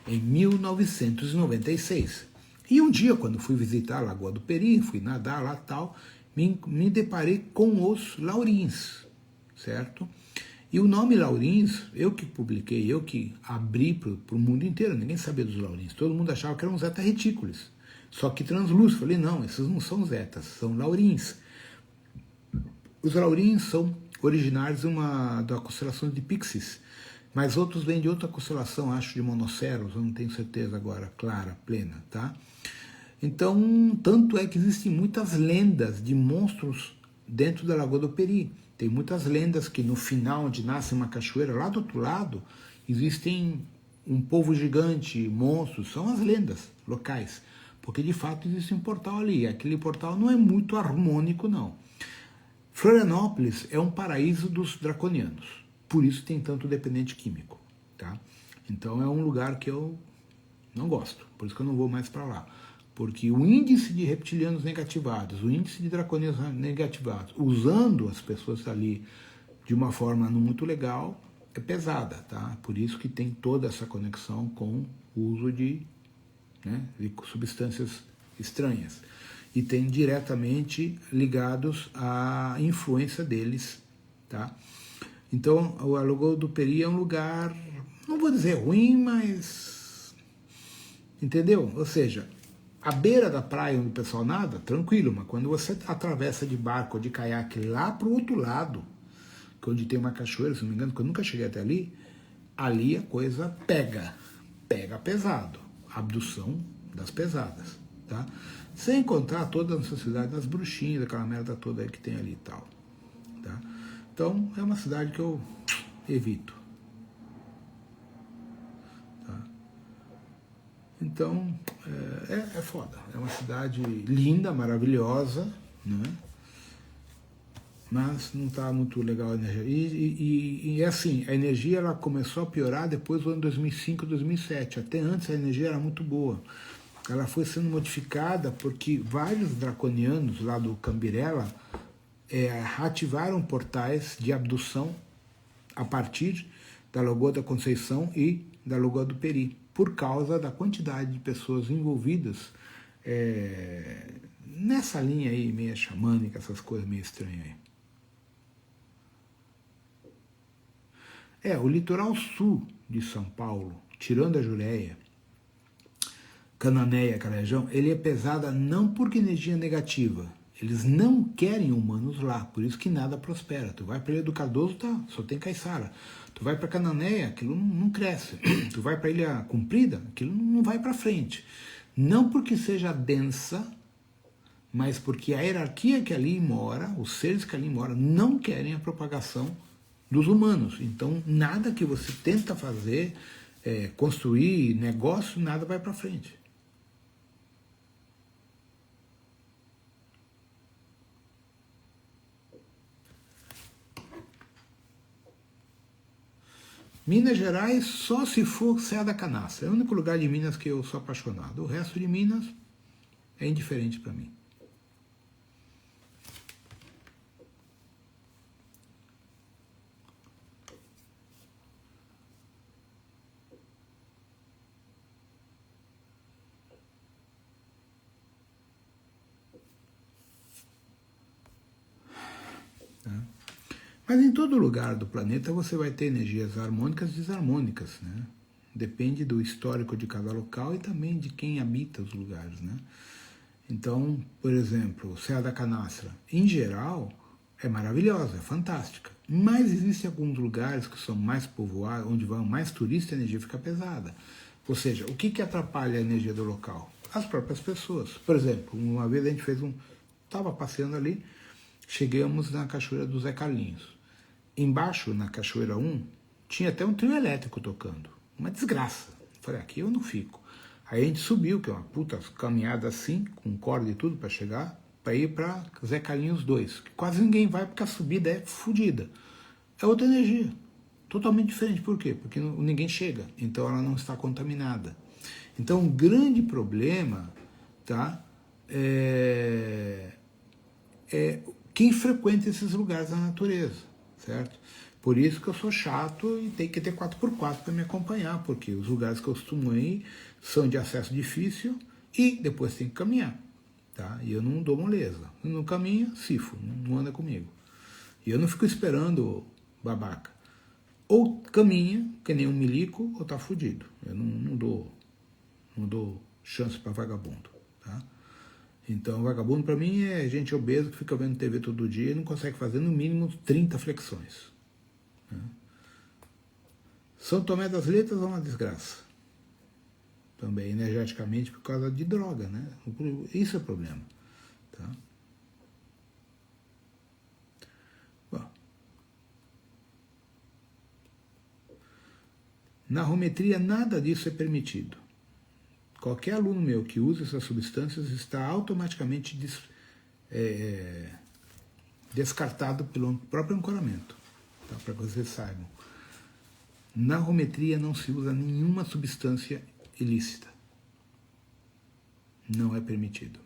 em 1996. E um dia, quando fui visitar a Lagoa do Peri, fui nadar lá e tal, me deparei com os laurins, certo? E o nome laurins, eu que publiquei, eu que abri para o mundo inteiro, ninguém sabia dos laurins. Todo mundo achava que eram zeta retículos, só que translúcidos. Falei, não, esses não são zetas, são laurins. Os laurins são originários da constelação de Pixis, mas outros vêm de outra constelação, acho de Monoceros, eu não tenho certeza agora, clara, plena, tá? Então, tanto é que existem muitas lendas de monstros dentro da Lagoa do Peri. Tem muitas lendas que no final, onde nasce uma cachoeira, lá do outro lado, existem um povo gigante, monstros, são as lendas locais. Porque de fato existe um portal ali, aquele portal não é muito harmônico não. Florianópolis é um paraíso dos draconianos, por isso tem tanto dependente químico, tá? Então é um lugar que eu não gosto, por isso que eu não vou mais para lá. Porque o índice de reptilianos negativados, o índice de draconianos negativados, usando as pessoas ali de uma forma não muito legal, é pesada, tá? Por isso que tem toda essa conexão com o uso de substâncias estranhas. E tem diretamente ligados à influência deles, tá? Então, o Lagoa do Peri é um lugar, não vou dizer ruim, mas... Entendeu? Ou seja... A beira da praia onde o pessoal nada, tranquilo, mas quando você atravessa de barco ou de caiaque lá para o outro lado, que é onde tem uma cachoeira, se não me engano, que eu nunca cheguei até ali, ali a coisa pega pesado, abdução das pesadas, tá? Sem encontrar toda a necessidade das bruxinhas, daquela merda toda aí que tem ali e tal, tá? Então é uma cidade que eu evito. Então, é foda. É uma cidade linda, maravilhosa, né? Mas não está muito legal a energia. E assim, a energia ela começou a piorar depois do ano 2005, 2007. Até antes a energia era muito boa. ela foi sendo modificada porque vários draconianos lá do Cambirela ativaram portais de abdução a partir da Lagoa da Conceição e da Lagoa do Peri, por causa da quantidade de pessoas envolvidas nessa linha aí, meio xamânica, essas coisas meio estranhas aí. O litoral sul de São Paulo, tirando a Jureia, Cananéia, aquela região, ele é pesada não porque energia negativa. Eles não querem humanos lá, por isso que nada prospera. Tu vai para Ilha do Cardoso, tá, só tem caiçara. Tu vai para Cananéia, aquilo não cresce. Tu vai para Ilha Comprida, aquilo não vai para frente. Não porque seja densa, mas porque a hierarquia que ali mora, os seres que ali moram, não querem a propagação dos humanos. Então, nada que você tenta fazer, construir negócio, nada vai para frente. Minas Gerais, só se for Serra da Canastra. É o único lugar de Minas que eu sou apaixonado. O resto de Minas é indiferente para mim. Mas em todo lugar do planeta você vai ter energias harmônicas e desarmônicas, né? Depende do histórico de cada local e também de quem habita os lugares, né? Então, por exemplo, Serra da Canastra, em geral, é maravilhosa, é fantástica. Mas existem alguns lugares que são mais povoados, onde vão mais turistas e a energia fica pesada. Ou seja, o que atrapalha a energia do local? As próprias pessoas. Por exemplo, uma vez a gente estava passeando ali, chegamos na Cachoeira do Zé Carlinhos. Embaixo, na Cachoeira 1, tinha até um trio elétrico tocando. Uma desgraça. Falei, aqui eu não fico. Aí a gente subiu, que é uma puta caminhada assim, com corda e tudo para chegar, para ir para Zé Carlinhos 2. Que quase ninguém vai porque a subida é fodida. É outra energia. Totalmente diferente. Por quê? Porque ninguém chega. Então ela não está contaminada. Então o grande problema, tá, é quem frequenta esses lugares da natureza. Certo? Por isso que eu sou chato e tem que ter 4x4 para me acompanhar, porque os lugares que eu costumo ir são de acesso difícil e depois tem que caminhar. Tá? E eu não dou moleza. Não caminha, sifo, não anda comigo. E eu não fico esperando babaca. Ou caminha, que nem um milico, ou tá fudido. Eu não dou chance para vagabundo. Tá? Então, vagabundo para mim é gente obesa que fica vendo TV todo dia e não consegue fazer no mínimo 30 flexões. Né? São Tomé das Letras é uma desgraça. Também energeticamente por causa de droga, né? Isso é o problema. Tá? Bom. Na arometria nada disso é permitido. Qualquer aluno meu que use essas substâncias está automaticamente descartado pelo próprio ancoramento, tá? Para que vocês saibam. Na arometria não se usa nenhuma substância ilícita. Não é permitido.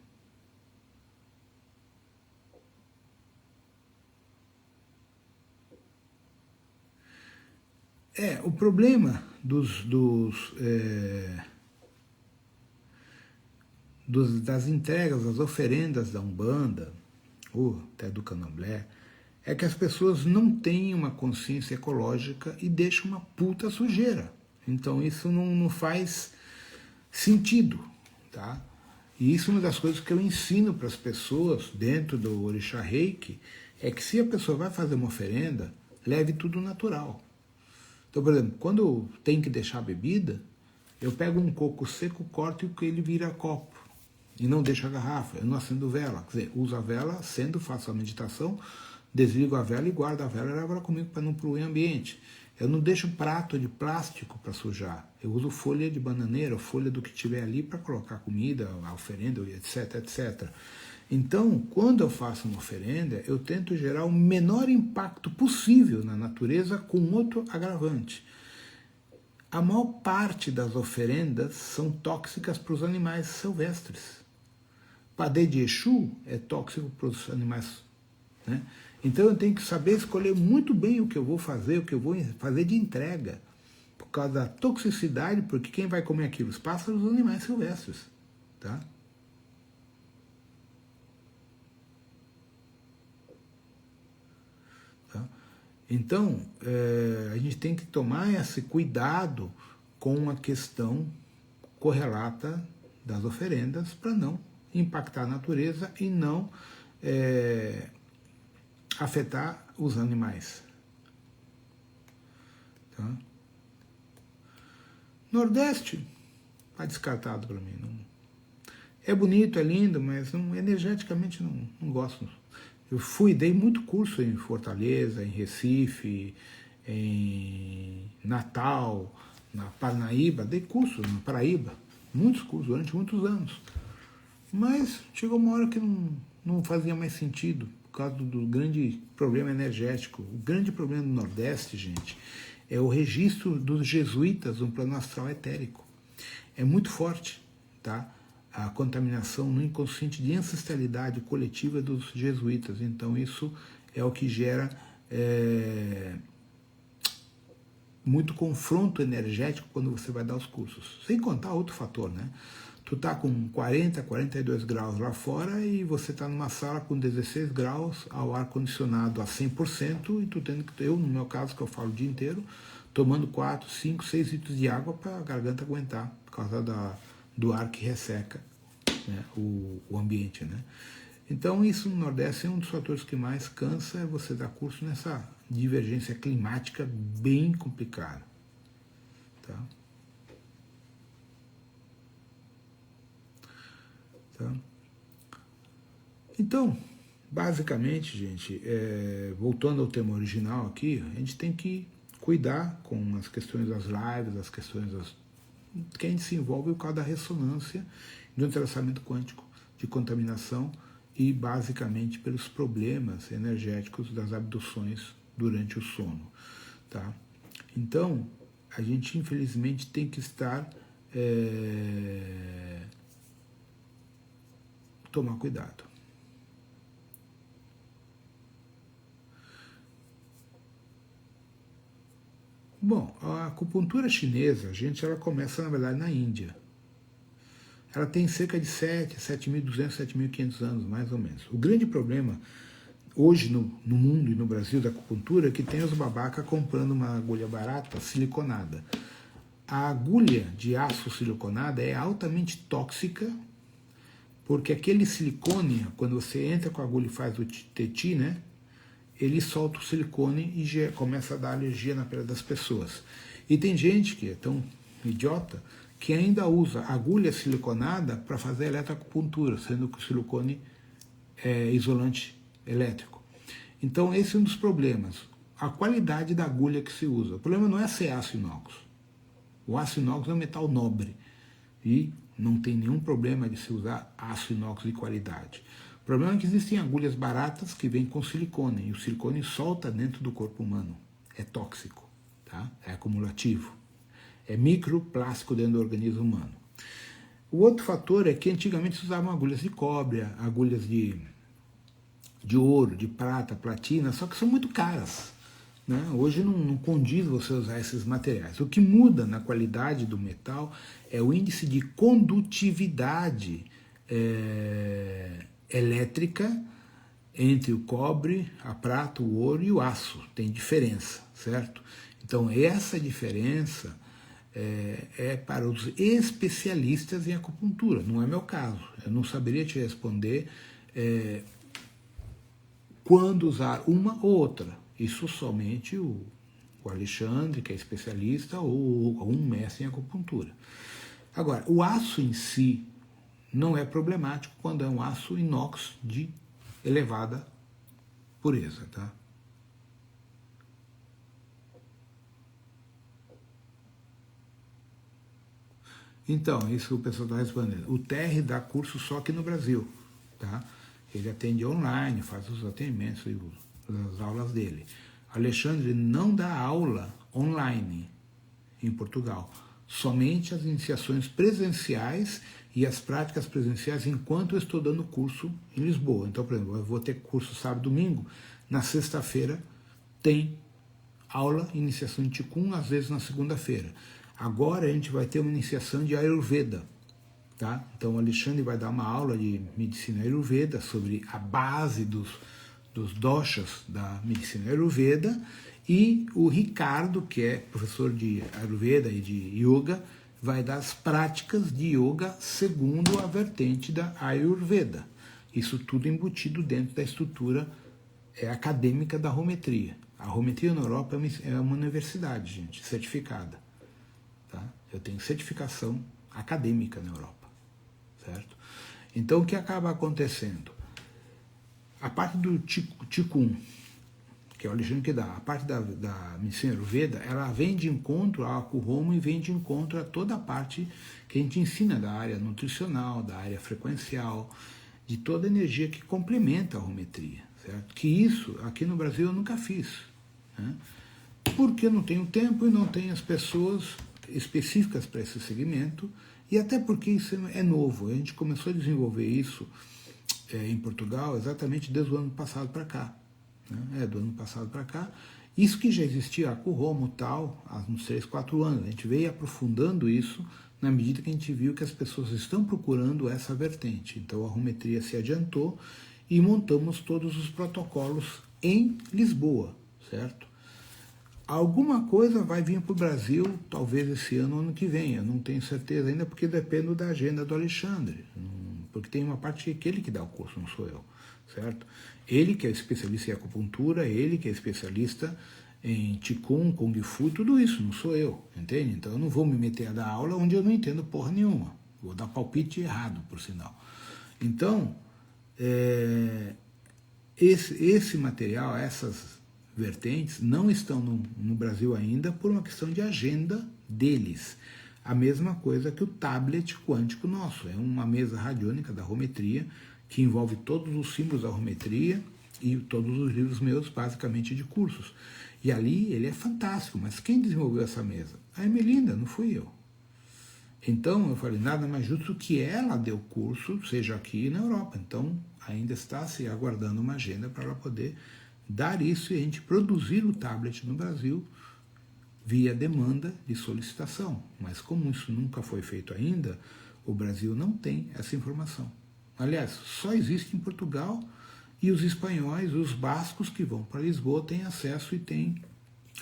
O problema das entregas, das oferendas da Umbanda, ou até do Candomblé, é que as pessoas não têm uma consciência ecológica e deixam uma puta sujeira. Então isso não faz sentido. Tá? E isso é uma das coisas que eu ensino para as pessoas dentro do Orixá Reiki, é que se a pessoa vai fazer uma oferenda, leve tudo natural. Então, por exemplo, quando tem que deixar a bebida, eu pego um coco seco, corto e ele vira copo. E não deixo a garrafa, eu não acendo vela. Quer dizer, uso a vela, acendo, faço a meditação, desligo a vela e guardo a vela e levo ela comigo para não poluir o ambiente. Eu não deixo prato de plástico para sujar. Eu uso folha de bananeira, folha do que tiver ali para colocar comida, a oferenda, etc, etc. Então, quando eu faço uma oferenda, eu tento gerar o menor impacto possível na natureza com outro agravante. a maior parte das oferendas são tóxicas para os animais silvestres. Padê de Exu é tóxico para os animais, né? Então eu tenho que saber escolher muito bem o que eu vou fazer, o que eu vou fazer de entrega, por causa da toxicidade, porque quem vai comer aquilo? Os pássaros e os animais silvestres, tá? Então, a gente tem que tomar esse cuidado com a questão correlata das oferendas para não impactar a natureza e não afetar os animais. Tá? Nordeste, está descartado para mim. Não. É bonito, é lindo, mas não, energeticamente não gosto. Eu dei muito curso em Fortaleza, em Recife, em Natal, na Parnaíba, dei curso na Paraíba, muitos cursos durante muitos anos. Mas chegou uma hora que não fazia mais sentido, por causa do grande problema energético. O grande problema do Nordeste, gente, é o registro dos jesuítas no plano astral etérico. É muito forte, tá? A contaminação no inconsciente de ancestralidade coletiva dos jesuítas. Então isso é o que gera muito confronto energético quando você vai dar os cursos. Sem contar outro fator, né? Tu tá com 40, 42 graus lá fora e você tá numa sala com 16 graus, ao ar-condicionado a 100%, e tu tendo que, eu no meu caso, que eu falo o dia inteiro, tomando 4, 5, 6 litros de água para a garganta aguentar, por causa do ar que resseca, né, o ambiente, né? Então isso no Nordeste é um dos fatores que mais cansa, é você dar curso nessa divergência climática bem complicada, tá? Tá? Então, basicamente, gente, voltando ao tema original aqui, a gente tem que cuidar com as questões das lives, as questões que a gente se envolve por causa da ressonância do entrelaçamento quântico, de contaminação e basicamente pelos problemas energéticos das abduções durante o sono, tá? Então, a gente infelizmente tem que estar tomar cuidado. Bom, a acupuntura chinesa, gente, ela começa na verdade na Índia. Ela tem cerca de 7.200, 7.500 anos, mais ou menos. O grande problema hoje no mundo e no Brasil da acupuntura é que tem os babacas comprando uma agulha barata siliconada. A agulha de aço siliconada é altamente tóxica, porque aquele silicone, quando você entra com a agulha e faz o teti, né, ele solta o silicone e já começa a dar alergia na pele das pessoas. E tem gente que é tão idiota que ainda usa agulha siliconada para fazer eletroacupuntura, sendo que o silicone é isolante elétrico. Então esse é um dos problemas, a qualidade da agulha que se usa. O problema não é ser aço inox. O aço inox é um metal nobre e não tem nenhum problema de se usar aço inox de qualidade. O problema é que existem agulhas baratas que vêm com silicone, e o silicone solta dentro do corpo humano. É tóxico, tá? É acumulativo. É microplástico dentro do organismo humano. O outro fator é que antigamente se usavam agulhas de cobre, agulhas de ouro, de prata, platina, só que são muito caras, né? Hoje não condiz você usar esses materiais. O que muda na qualidade do metal é o índice de condutividade elétrica entre o cobre, a prata, o ouro e o aço. Tem diferença, certo? Então essa diferença é para os especialistas em acupuntura, não é meu caso. Eu não saberia te responder quando usar uma ou outra. Isso somente o Alexandre, que é especialista, ou algum mestre em acupuntura. Agora, o aço em si não é problemático quando é um aço inox de elevada pureza, tá? Então, isso que o pessoal está respondendo. O TR dá curso só aqui no Brasil, tá? Ele atende online, faz os atendimentos e as aulas dele. Alexandre não dá aula online. em Portugal. Somente as iniciações presenciais e as práticas presenciais enquanto eu estou dando curso em Lisboa. Então, por exemplo, eu vou ter curso sábado e domingo, na sexta-feira tem aula, iniciação de Qigong, às vezes na segunda-feira. Agora a gente vai ter uma iniciação de Ayurveda, tá? Então o Alexandre vai dar uma aula de medicina Ayurveda sobre a base dos doshas da medicina Ayurveda, e o Ricardo, que é professor de Ayurveda e de Yoga, vai dar as práticas de Yoga segundo a vertente da Ayurveda. Isso tudo embutido dentro da estrutura acadêmica da Rometria. A Rometria na Europa é uma universidade, gente, certificada. Tá? Eu tenho certificação acadêmica na Europa, certo? Então, o que acaba acontecendo? A parte do Qigong, que é o Alexandre que dá, a parte da medicina Ayurveda, ela vem de encontro ao Akuhomo e vem de encontro a toda a parte que a gente ensina da área nutricional, da área frequencial, de toda a energia que complementa a Rometria, certo? Que isso, aqui no Brasil, eu nunca fiz, né? Porque eu não tenho tempo e não tenho as pessoas específicas para esse segmento, e até porque isso é novo. A gente começou a desenvolver isso em Portugal exatamente desde o ano passado para cá, né? Do ano passado para cá. Isso que já existia, a Akuhomo tal, há uns 3, 4 anos. A gente veio aprofundando isso na medida que a gente viu que as pessoas estão procurando essa vertente. Então a Rometria se adiantou e montamos todos os protocolos em Lisboa, certo? Alguma coisa vai vir para o Brasil, talvez esse ano ou ano que vem. Eu não tenho certeza ainda, porque depende da agenda do Alexandre. Porque tem uma parte que ele que dá o curso, não sou eu, certo? Ele que é especialista em acupuntura, ele que é especialista em Qigong, Kung Fu, tudo isso, não sou eu, entende? Então eu não vou me meter a dar aula onde eu não entendo porra nenhuma. Vou dar palpite errado, por sinal. Então, esse material, essas vertentes, não estão no Brasil ainda por uma questão de agenda deles. A mesma coisa que o tablet quântico nosso. É uma mesa radiônica da Rometria, que envolve todos os símbolos da Rometria e todos os livros meus, basicamente, de cursos. E ali ele é fantástico, mas quem desenvolveu essa mesa? A Ermelinda, não fui eu. Então eu falei, nada mais justo que ela dê o curso, seja aqui na Europa. Então ainda está se aguardando uma agenda para ela poder dar isso e a gente produzir o tablet no Brasil via demanda de solicitação. Mas como isso nunca foi feito ainda, o Brasil não tem essa informação. Aliás, só existe em Portugal, e os espanhóis, os bascos que vão para Lisboa têm acesso e têm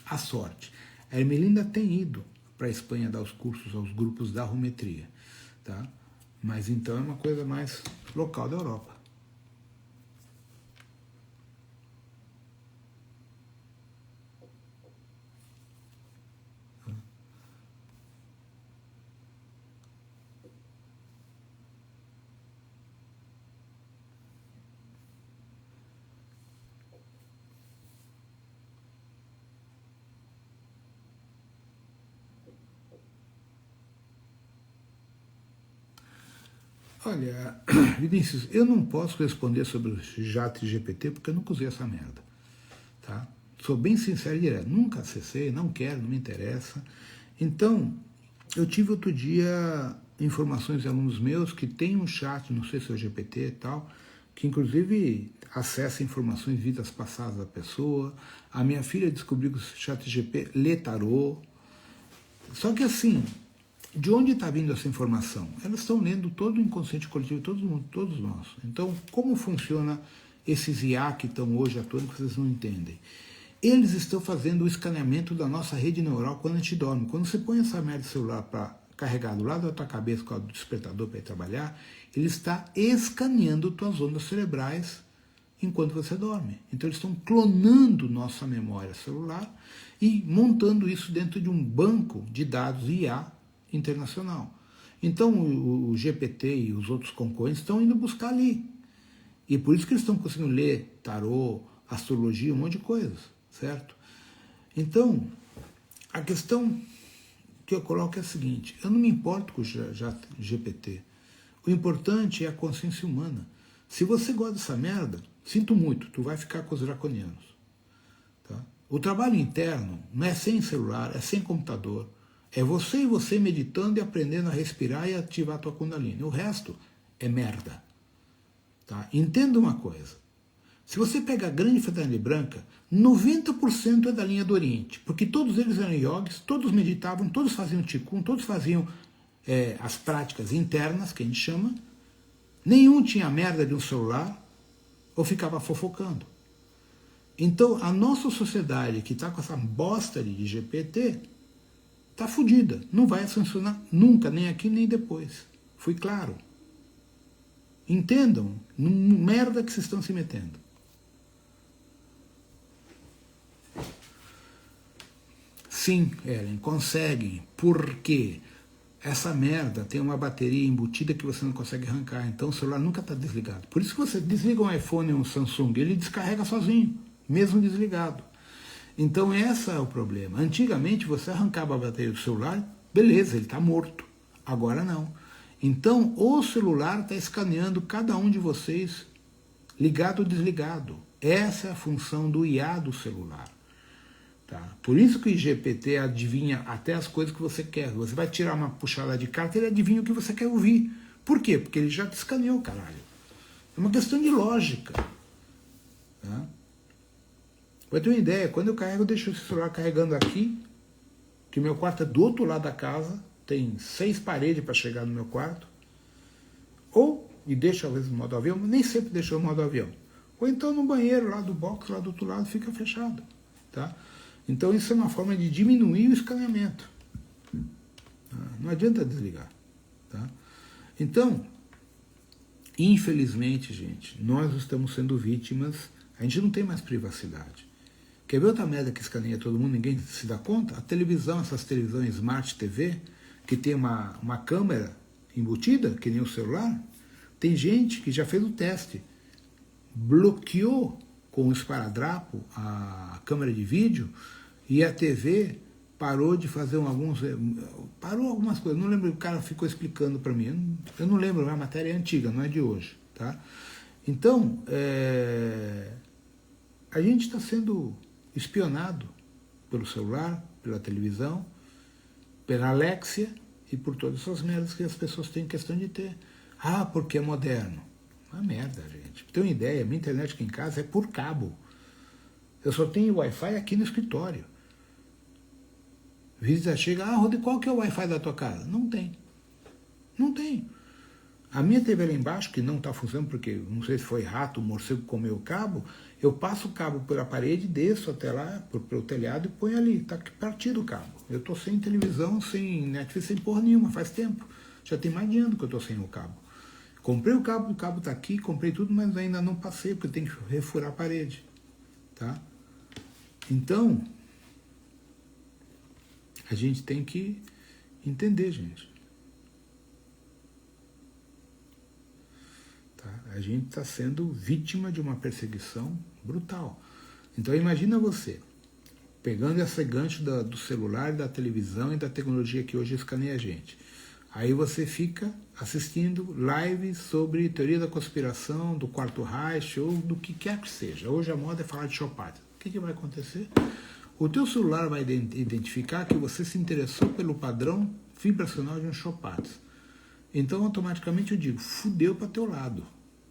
a sorte. A Ermelinda tem ido para a Espanha dar os cursos aos grupos da Rometria, tá? Mas então é uma coisa mais local da Europa. Olha, Vinícius, eu não posso responder sobre o ChatGPT porque eu nunca usei essa merda, tá? Sou bem sincero e direto, nunca acessei, não quero, não me interessa. Então, eu tive outro dia informações de alunos meus que tem um chat, não sei se é o GPT e tal, que inclusive acessa informações de vidas passadas da pessoa. A minha filha descobriu que o ChatGPT lê tarô. Só que assim, de onde está vindo essa informação? Elas estão lendo todo o inconsciente coletivo, todo mundo, todos nós. Então, como funciona esses IA que estão hoje atuando que vocês não entendem? Eles estão fazendo o escaneamento da nossa rede neural quando a gente dorme. Quando você põe essa merda de celular para carregar do lado da tua cabeça com o despertador para ir trabalhar, ele está escaneando tuas ondas cerebrais enquanto você dorme. Então eles estão clonando nossa memória celular e montando isso dentro de um banco de dados IA internacional. Então o GPT e os outros concorrentes estão indo buscar ali. E por isso que eles estão conseguindo ler tarô, astrologia, um monte de coisas, certo? Então, a questão que eu coloco é a seguinte: eu não me importo com o GPT. O importante é a consciência humana. Se você gosta dessa merda, sinto muito, tu vai ficar com os draconianos. Tá? O trabalho interno não é sem celular, é sem computador, É você e você meditando e aprendendo a respirar e ativar a tua Kundalini. O resto é merda. Tá? Entenda uma coisa. Se você pega a grande fraternidade branca, 90% é da linha do Oriente, porque todos eles eram yogis, todos meditavam, todos faziam Qigong, todos faziam as práticas internas, que a gente chama. Nenhum tinha merda de um celular ou ficava fofocando. Então, a nossa sociedade que está com essa bosta de GPT está fodida. Não vai funcionar nunca, nem aqui nem depois. Fui claro. Entendam, merda que vocês estão se metendo. Sim, Ellen, conseguem. Por quê? Essa merda tem uma bateria embutida que você não consegue arrancar. Então o celular nunca está desligado. Por isso que você desliga um iPhone ou um Samsung, ele descarrega sozinho, mesmo desligado. Então esse é o problema. Antigamente você arrancava a bateria do celular, beleza, ele está morto. Agora não. Então o celular está escaneando cada um de vocês, ligado ou desligado. Essa é a função do IA do celular. Tá? Por isso que o IGPT adivinha até as coisas que você quer. Você vai tirar uma puxada de carta, ele adivinha o que você quer ouvir. Por quê? Porque ele já te escaneou, caralho. É uma questão de lógica. Tá? Pra ter uma ideia, quando eu carrego, eu deixo esse celular carregando aqui, que meu quarto é do outro lado da casa, tem 6 paredes para chegar no meu quarto, e deixo às vezes no modo avião, mas nem sempre deixo no modo avião. Ou então no banheiro, lá do box, lá do outro lado, fica fechado. Tá? Então isso é uma forma de diminuir o escaneamento. Não adianta desligar. Tá? Então, infelizmente, gente, nós estamos sendo vítimas, a gente não tem mais privacidade. Quer ver outra merda que escaneia todo mundo, ninguém se dá conta? A televisão, essas televisões Smart TV, que tem uma câmera embutida, que nem o celular, tem gente que já fez o teste, bloqueou com o esparadrapo a câmera de vídeo e a TV parou de fazer parou algumas coisas, não lembro, o cara ficou explicando para mim, eu não lembro, a matéria é antiga, não é de hoje. Tá? Então, a gente está sendo espionado pelo celular, pela televisão, pela Alexia e por todas essas merdas que as pessoas têm questão de ter. Ah, porque é moderno. Uma merda, gente. Pra ter uma ideia, minha internet aqui em casa é por cabo. Eu só tenho Wi-Fi aqui no escritório. Visita chega, Rodrigo, qual que é o Wi-Fi da tua casa? Não tem. Não tem. A minha TV lá embaixo, que não está funcionando, porque não sei se foi rato, morcego comeu o cabo, eu passo o cabo pela parede, desço até lá, pelo telhado e ponho ali. Está partido o cabo. Eu estou sem televisão, sem Netflix, sem porra nenhuma, faz tempo. Já tem mais de ano que eu estou sem o cabo. Comprei o cabo está aqui, comprei tudo, mas ainda não passei, porque tem que refurar a parede. Tá? Então, a gente tem que entender, gente. Tá? A gente está sendo vítima de uma perseguição brutal. Então imagina você, pegando esse gancho do celular, da televisão e da tecnologia que hoje escaneia a gente. Aí você fica assistindo lives sobre teoria da conspiração, do Quarto Reich, ou do que quer que seja. Hoje a moda é falar de Chopin. O que vai acontecer? O teu celular vai identificar que você se interessou pelo padrão vibracional de um Chopin. Então, automaticamente eu digo, fudeu para teu lado.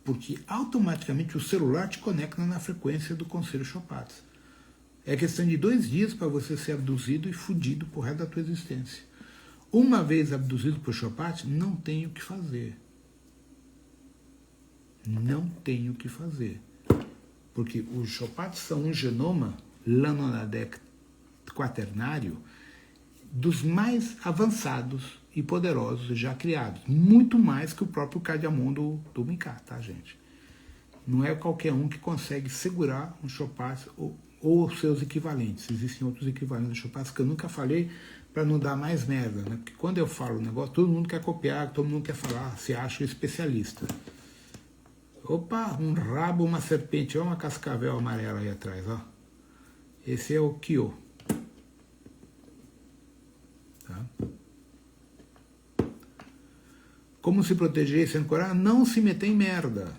Porque automaticamente o celular te conecta na frequência do conselho Chopin. É questão de 2 dias para você ser abduzido e fudido pro resto da tua existência. Uma vez abduzido por Chopin, não tem o que fazer. Não tem o que fazer. Porque os Chopin são um genoma Lanonadex quaternário dos mais avançados e poderosos já criados. Muito mais que o próprio Cardiamon do Miká, tá, gente? Não é qualquer um que consegue segurar um Chopin ou seus equivalentes. Existem outros equivalentes do Chopin que eu nunca falei, para não dar mais merda, né? Porque quando eu falo um negócio, todo mundo quer copiar, todo mundo quer falar, se acha especialista. Opa, um rabo, uma serpente, olha uma cascavel amarela aí atrás, ó. Esse é o Kyo. Tá? Como se proteger sem ancorar? Não se meter em merda.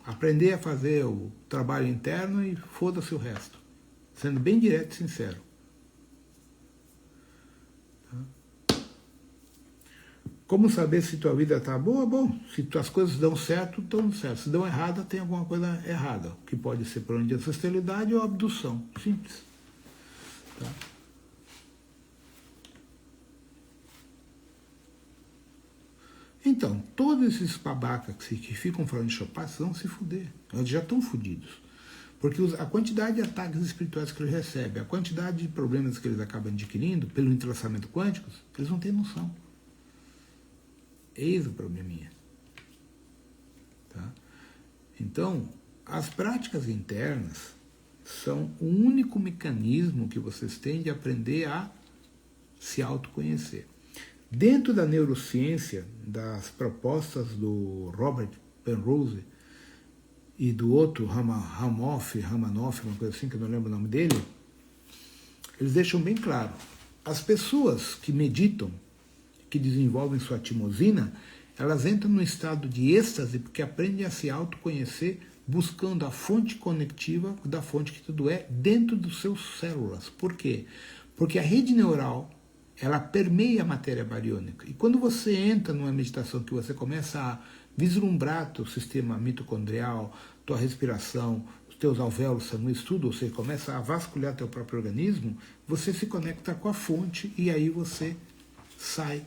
Aprender a fazer o trabalho interno e foda-se o resto. Sendo bem direto e sincero. Como saber se tua vida está boa? Bom, se tuas coisas dão certo, estão certo. Se dão errada, tem alguma coisa errada, que pode ser plano de ancestralidade ou abdução. Simples. Tá? Então, todos esses babacas que ficam falando de Chopin vão se fuder. Eles já estão fudidos. Porque a quantidade de ataques espirituais que eles recebem, a quantidade de problemas que eles acabam adquirindo pelo entrelaçamento quântico, eles não têm noção. Eis o probleminha. Tá? Então, as práticas internas são o único mecanismo que vocês têm de aprender a se autoconhecer. Dentro da neurociência, das propostas do Robert Penrose e do outro, Ramanoff, uma coisa assim, que eu não lembro o nome dele, eles deixam bem claro, as pessoas que meditam, que desenvolvem sua timosina, elas entram num estado de êxtase porque aprendem a se autoconhecer buscando a fonte conectiva da fonte que tudo é dentro dos seus células. Por quê? Porque a rede neural, ela permeia a matéria bariônica. E quando você entra numa meditação que você começa a vislumbrar teu sistema mitocondrial, tua respiração, os teus alvéolos sanguíneos, tudo, ou seja, começa a vasculhar teu próprio organismo, você se conecta com a fonte e aí você sai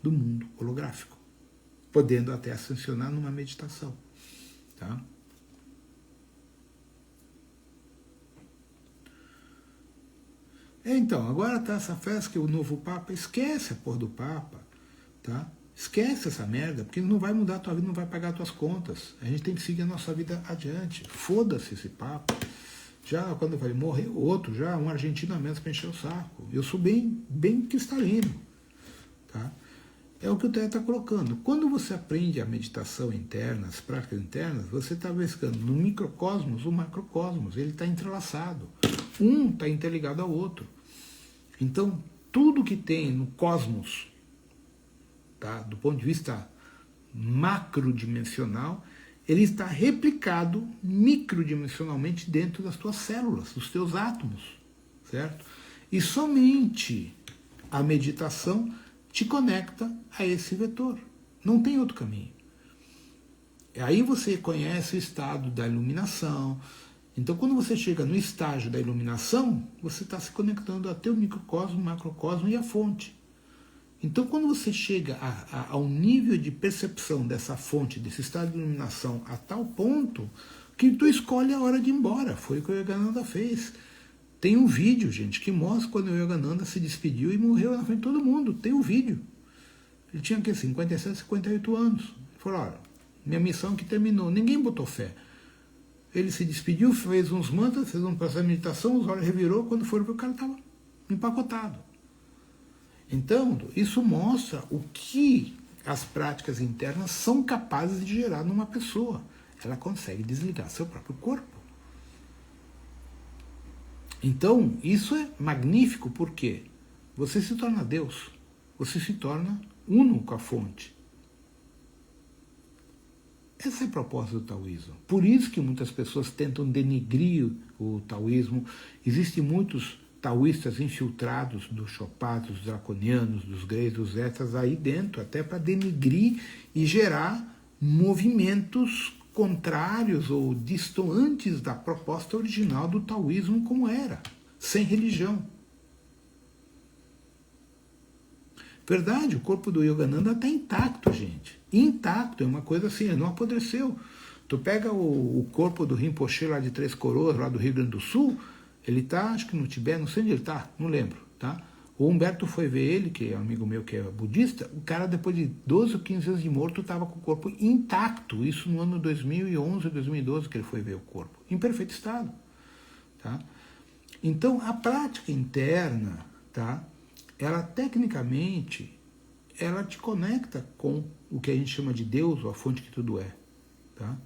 do mundo holográfico, podendo até ascensionar numa meditação. Tá? Então, agora está essa festa que o novo Papa, esquece a porra do Papa, tá? Esquece essa merda, porque não vai mudar a tua vida, não vai pagar as tuas contas. A gente tem que seguir a nossa vida adiante. Foda-se esse Papa. Já quando eu falei, morreu outro, já um argentino a menos para encher o saco. Eu sou bem cristalino, tá? É o que o Té está colocando. Quando você aprende a meditação interna, as práticas internas, você está buscando no microcosmos o macrocosmos. Ele está entrelaçado. Um está interligado ao outro. Então, tudo que tem no cosmos, tá, do ponto de vista macrodimensional, ele está replicado microdimensionalmente dentro das tuas células, dos teus átomos, certo? E somente a meditação te conecta a esse vetor. Não tem outro caminho. Aí você conhece o estado da iluminação. Então, quando você chega no estágio da iluminação, você está se conectando a teu microcosmo, macrocosmo e a fonte. Então, quando você chega ao nível de percepção dessa fonte, desse estado de iluminação, a tal ponto que tu escolhe a hora de ir embora. Foi o que o Yogananda fez. Tem um vídeo, gente, que mostra quando o Yogananda se despediu e morreu na frente de todo mundo. Tem um vídeo. Ele tinha, 57, 58 anos. Ele falou, olha, minha missão que terminou. Ninguém botou fé. Ele se despediu, fez uns mantras, fez um processo de meditação, os olhos revirou, quando foram ver, o cara estava empacotado. Então, isso mostra o que as práticas internas são capazes de gerar numa pessoa. Ela consegue desligar seu próprio corpo. Então, isso é magnífico, porque você se torna Deus, você se torna uno com a fonte. Esse é o propósito do taoísmo. Por isso que muitas pessoas tentam denigrir o taoísmo. Existem muitos taoístas infiltrados dos Chopins, dos draconianos, dos greys, dos etas aí dentro, até para denigrir e gerar movimentos contrários ou distantes da proposta original do taoísmo como era, sem religião. Verdade, o corpo do Yogananda está intacto, gente. Intacto, é uma coisa assim, ele não apodreceu. Tu pega o corpo do Rinpoche lá de Três Coroas, lá do Rio Grande do Sul, ele está, acho que no Tibete, não sei onde ele está, não lembro, tá? O Humberto foi ver ele, que é um amigo meu que é budista, o cara depois de 12 ou 15 anos de morto estava com o corpo intacto, isso no ano 2011, 2012 que ele foi ver o corpo, em perfeito estado, tá? Então, a prática interna, tá? Ela tecnicamente, ela te conecta com o que a gente chama de Deus, ou a fonte que tudo é, tá?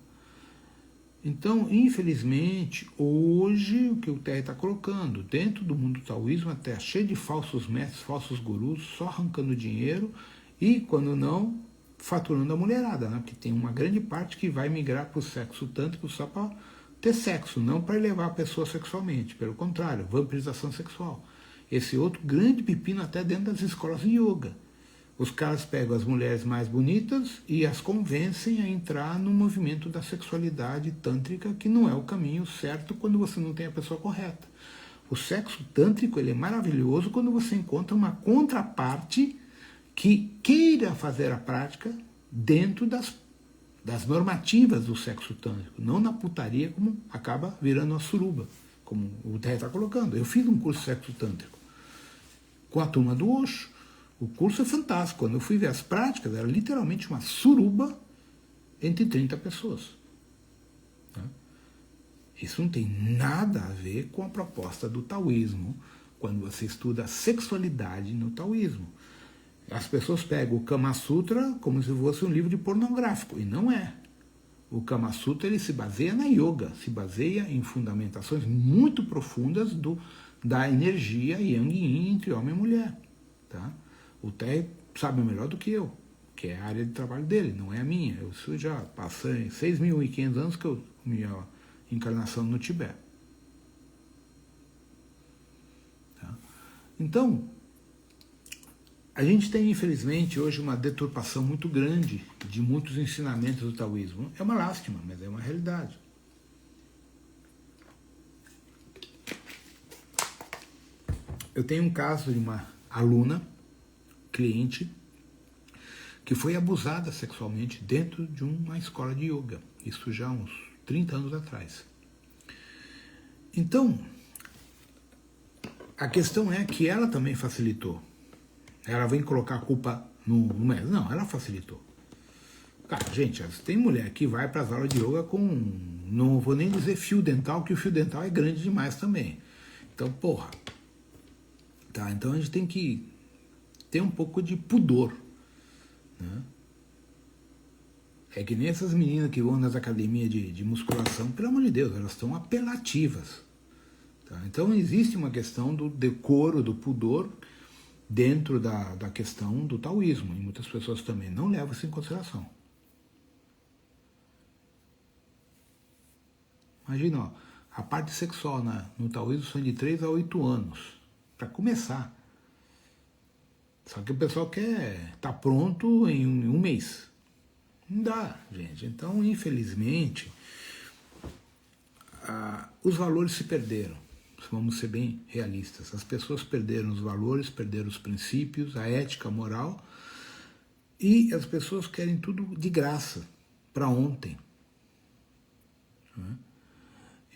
Então, infelizmente, hoje, o que o Té está colocando, dentro do mundo do taoísmo, até cheio de falsos mestres, falsos gurus, só arrancando dinheiro e, quando não, faturando a mulherada, né? Porque tem uma grande parte que vai migrar para o sexo tântrico só para ter sexo, não para elevar a pessoa sexualmente, pelo contrário, vampirização sexual. Esse outro grande pepino até dentro das escolas de yoga, Os caras pegam as mulheres mais bonitas e as convencem a entrar no movimento da sexualidade tântrica, que não é o caminho certo quando você não tem a pessoa correta. O sexo tântrico ele é maravilhoso quando você encontra uma contraparte que queira fazer a prática dentro das normativas do sexo tântrico, não na putaria como acaba virando uma suruba, como o Terry está colocando. Eu fiz um curso de sexo tântrico com a turma do Osho. O curso é fantástico. Quando eu fui ver as práticas, era literalmente uma suruba entre 30 pessoas. Isso não tem nada a ver com a proposta do taoísmo, quando você estuda a sexualidade no taoísmo. As pessoas pegam o Kama Sutra como se fosse um livro de pornográfico, e não é. O Kama Sutra ele se baseia na yoga, se baseia em fundamentações muito profundas da energia Yang e Yin entre homem e mulher. Tá? O Terry sabe melhor do que eu, que é a área de trabalho dele, não é a minha. Eu já passei 6.500 anos que eu minha encarnação no Tibete. Tá? Então, a gente tem, infelizmente, hoje uma deturpação muito grande de muitos ensinamentos do taoísmo. É uma lástima, mas é uma realidade. Eu tenho um caso de uma aluna, cliente, que foi abusada sexualmente dentro de uma escola de yoga. Isso já há uns 30 anos atrás. Então, a questão é que ela também facilitou. Ela vem colocar a culpa no mestre. Não, ela facilitou. Cara, gente, tem mulher que vai para as aulas de yoga com, não vou nem dizer fio dental, que o fio dental é grande demais também. Então, porra. Tá, então a gente tem que ter um pouco de pudor. Né? É que nem essas meninas que vão nas academias de musculação, pelo amor de Deus, elas estão apelativas. Tá? Então existe uma questão do decoro, do pudor, dentro da questão do taoísmo, e muitas pessoas também não levam isso em consideração. Imagina, ó, a parte sexual no taoísmo são de 3 a 8 anos, para começar. Só que o pessoal quer estar pronto em um mês. Não dá, gente. Então, infelizmente, os valores se perderam. Vamos ser bem realistas. As pessoas perderam os valores, perderam os princípios, a ética, a moral, e as pessoas querem tudo de graça, para ontem.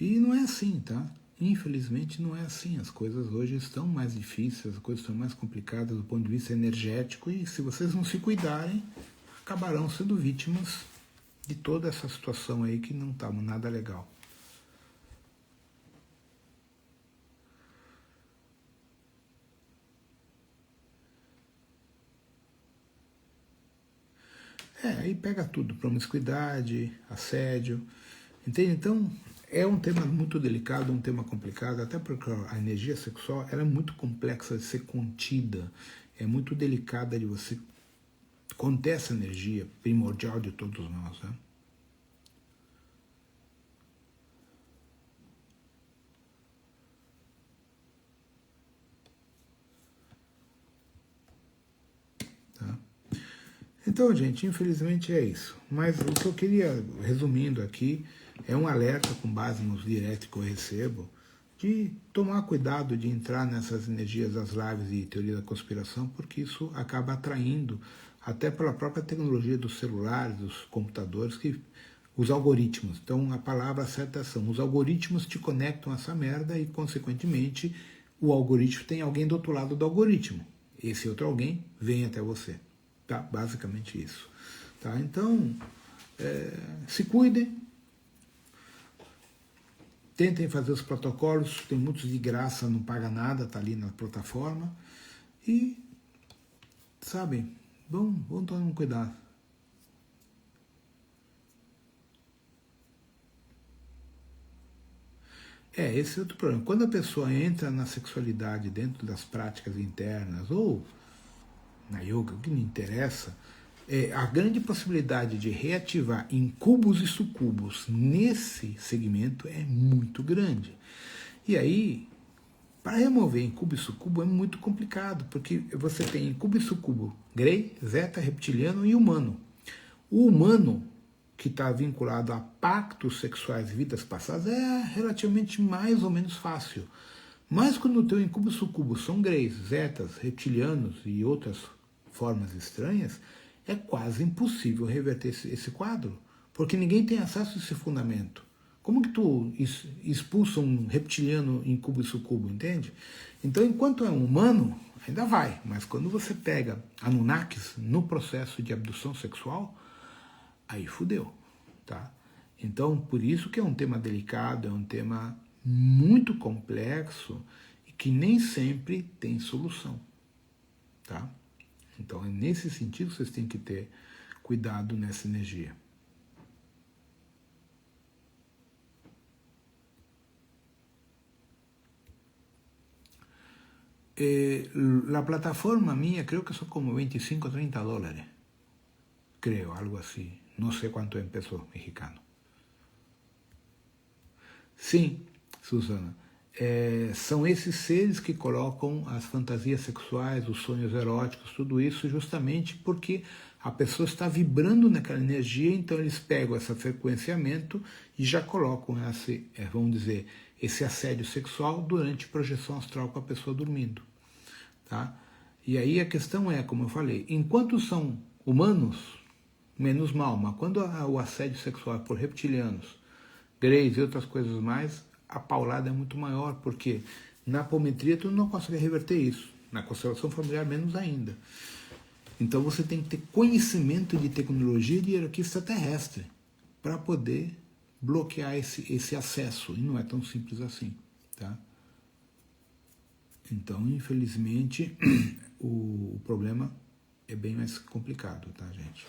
E não é assim, tá? Infelizmente não é assim. As coisas hoje estão mais difíceis, as coisas estão mais complicadas do ponto de vista energético, e se vocês não se cuidarem, acabarão sendo vítimas de toda essa situação aí que não está nada legal. Aí pega tudo, promiscuidade, assédio, entende? Então, é um tema muito delicado, um tema complicado, até porque a energia sexual ela é muito complexa de ser contida, é muito delicada de você conter essa energia primordial de todos nós, né? Então, gente, infelizmente é isso. Mas o que eu queria, resumindo aqui, é um alerta com base nos diretos que eu recebo, de tomar cuidado de entrar nessas energias das lives e teoria da conspiração, porque isso acaba atraindo, até pela própria tecnologia dos celulares, dos computadores, os algoritmos. Então, a palavra certa são, os algoritmos te conectam a essa merda e, consequentemente, o algoritmo tem alguém do outro lado do algoritmo. Esse outro alguém vem até você. Tá? Basicamente isso. Tá? Então, se cuidem, tentem fazer os protocolos, tem muitos de graça, não paga nada, tá ali na plataforma, e, sabem, vão tomar cuidado. Esse é outro problema. Quando a pessoa entra na sexualidade dentro das práticas internas, ou na yoga, o que não interessa, a grande possibilidade de reativar incubos e sucubos nesse segmento é muito grande. E aí, Para remover incubo e sucubo é muito complicado, porque você tem incubo e sucubo grey, zeta, reptiliano e humano. O humano, que está vinculado a pactos sexuais e vidas passadas, é relativamente mais ou menos fácil. Mas quando o teu incubo e sucubo são greys, zetas, reptilianos e outras formas estranhas, é quase impossível reverter esse quadro, porque ninguém tem acesso a esse fundamento. Como que tu expulsa um reptiliano incubo e sucubo, entende? Então, enquanto é um humano, ainda vai. Mas quando você pega Anunnakis no processo de abdução sexual, aí fudeu, tá? Então, por isso que é um tema delicado, é um tema muito complexo e que nem sempre tem solução, tá? Então, é nesse sentido que vocês têm que ter cuidado nessa energia. La plataforma mía creo que son como 25 o 30 dólares. Creo, algo así. No sé cuánto es en pesos mexicanos. Sim, Susana. São esses seres que colocam as fantasias sexuais, os sonhos eróticos, tudo isso justamente porque a pessoa está vibrando naquela energia, então eles pegam esse frequenciamento e já colocam esse, vamos dizer, esse assédio sexual durante projeção astral com a pessoa dormindo. Tá? E aí a questão é, como eu falei, enquanto são humanos, menos mal, mas quando o assédio sexual é por reptilianos, greys e outras coisas mais, a paulada é muito maior, porque na apometria tu não consegue reverter isso, na constelação familiar menos ainda. Então você tem que ter conhecimento de tecnologia e de hierarquia extraterrestre para poder bloquear esse acesso, e não é tão simples assim, tá? Então, infelizmente, o problema é bem mais complicado, tá, gente?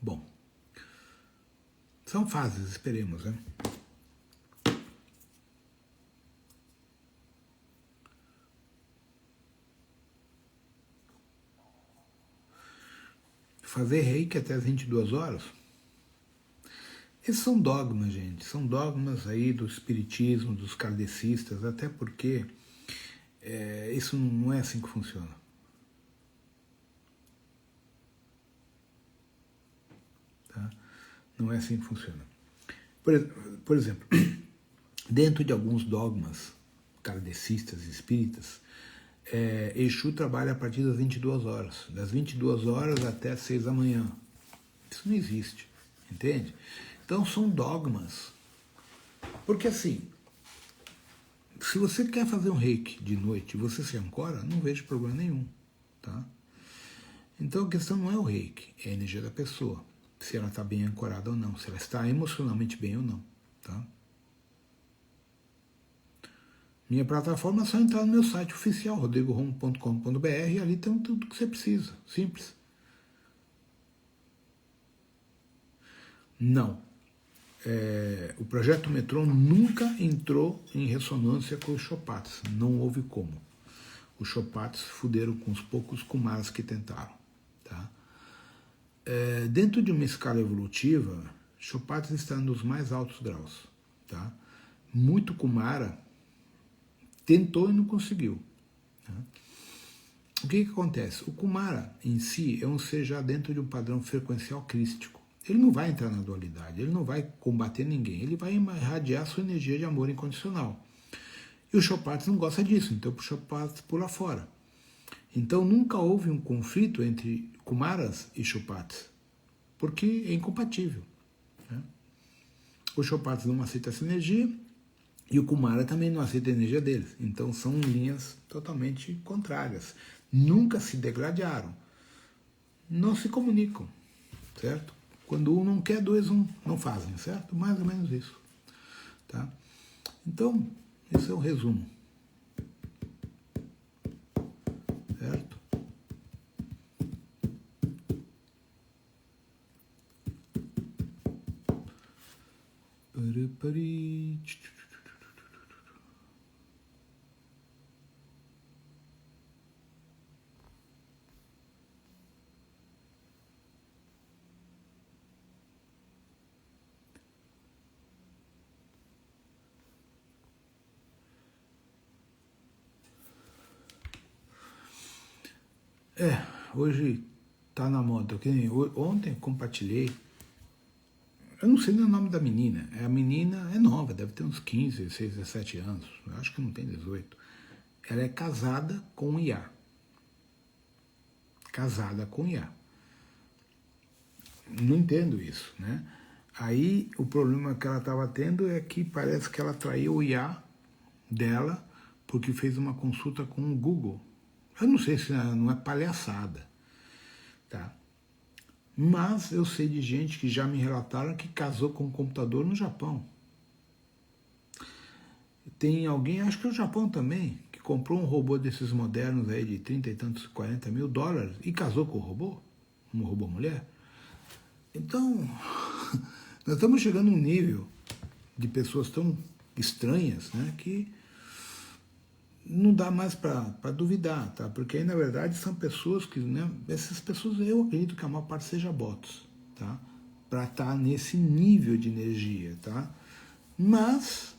Bom, são fases, esperemos, né? Fazer reiki até as 22 horas? Esses são dogmas, gente. São dogmas aí do espiritismo, dos kardecistas, até porque isso não é assim que funciona. Tá? Não é assim que funciona. Por exemplo, dentro de alguns dogmas kardecistas e espíritas, Exu trabalha a partir das 22 horas. Das 22 horas até as 6 da manhã. Isso não existe, entende? Então são dogmas. Porque assim, se você quer fazer um reiki de noite e você se ancora, não vejo problema nenhum, tá? Então a questão não é o reiki, é a energia da pessoa. Se ela está bem ancorada ou não, se ela está emocionalmente bem ou não, tá? Minha plataforma é só entrar no meu site oficial, rodrigohome.com.br, e ali tem tudo que você precisa, simples. Não. O projeto Metron nunca entrou em ressonância com os Chopates, não houve como. Os Chopates fuderam com os poucos Kumaras que tentaram. Tá? Dentro de uma escala evolutiva, Chopates está nos mais altos graus. Tá? Muito Kumara tentou e não conseguiu. Tá? O que acontece? O Kumara em si é um ser já dentro de um padrão frequencial crístico. Ele não vai entrar na dualidade, ele não vai combater ninguém, ele vai irradiar sua energia de amor incondicional. E o Chopates não gosta disso, então o Chopates pula fora. Então nunca houve um conflito entre Kumaras e Chopates, porque é incompatível. Né? O Chopates não aceita essa energia, e o Kumara também não aceita a energia deles. Então são linhas totalmente contrárias. Nunca se degladiaram. Não se comunicam, certo? Quando um não quer, dois não fazem, certo? Mais ou menos isso. Tá? Então, esse é o resumo. Certo? Hoje tá na moda. Ontem compartilhei. Eu não sei nem o nome da menina. A menina é nova, deve ter uns 15, 16, 17 anos. Eu acho que não tem 18. Ela é casada com IA. Casada com IA. Não entendo isso, né? Aí o problema que ela estava tendo é que parece que ela traiu o IA dela porque fez uma consulta com o Google. Eu não sei se não é palhaçada, tá? Mas eu sei de gente que já me relataram que casou com um computador no Japão. Tem alguém, acho que é o Japão também, que comprou um robô desses modernos aí de 30 e tantos, 40 mil dólares e casou com o robô, um robô mulher. Então, nós estamos chegando a um nível de pessoas tão estranhas, né, que não dá mais para duvidar, tá? Porque aí, na verdade, são pessoas que, né, essas pessoas, eu acredito que a maior parte seja bots, tá? Para estar nesse nível de energia, tá? Mas,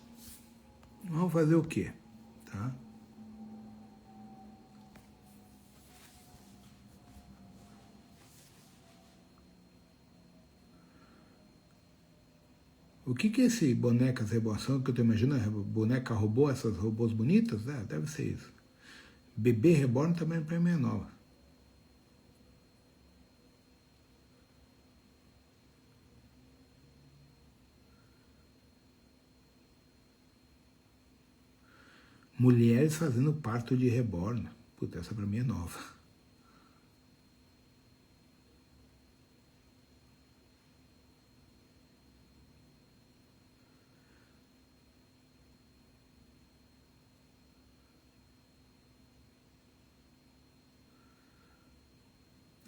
vamos fazer o quê, tá? O que é esse bonecas reboação que eu estou imaginando? Boneca robô, essas robôs bonitas? Deve ser isso. Bebê reborn também para mim é nova. Mulheres fazendo parto de reborn. Puta, essa para mim é nova.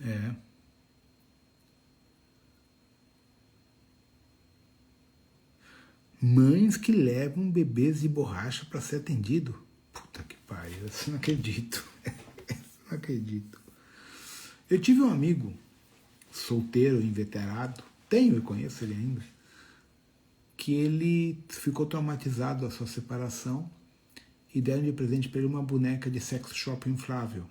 É. Mães que levam bebês de borracha para ser atendido. Puta que pariu, eu não acredito. Não acredito. Eu tive um amigo solteiro, inveterado, tenho e conheço ele ainda, que ele ficou traumatizado da sua separação e deram de presente para ele uma boneca de sex shop inflável.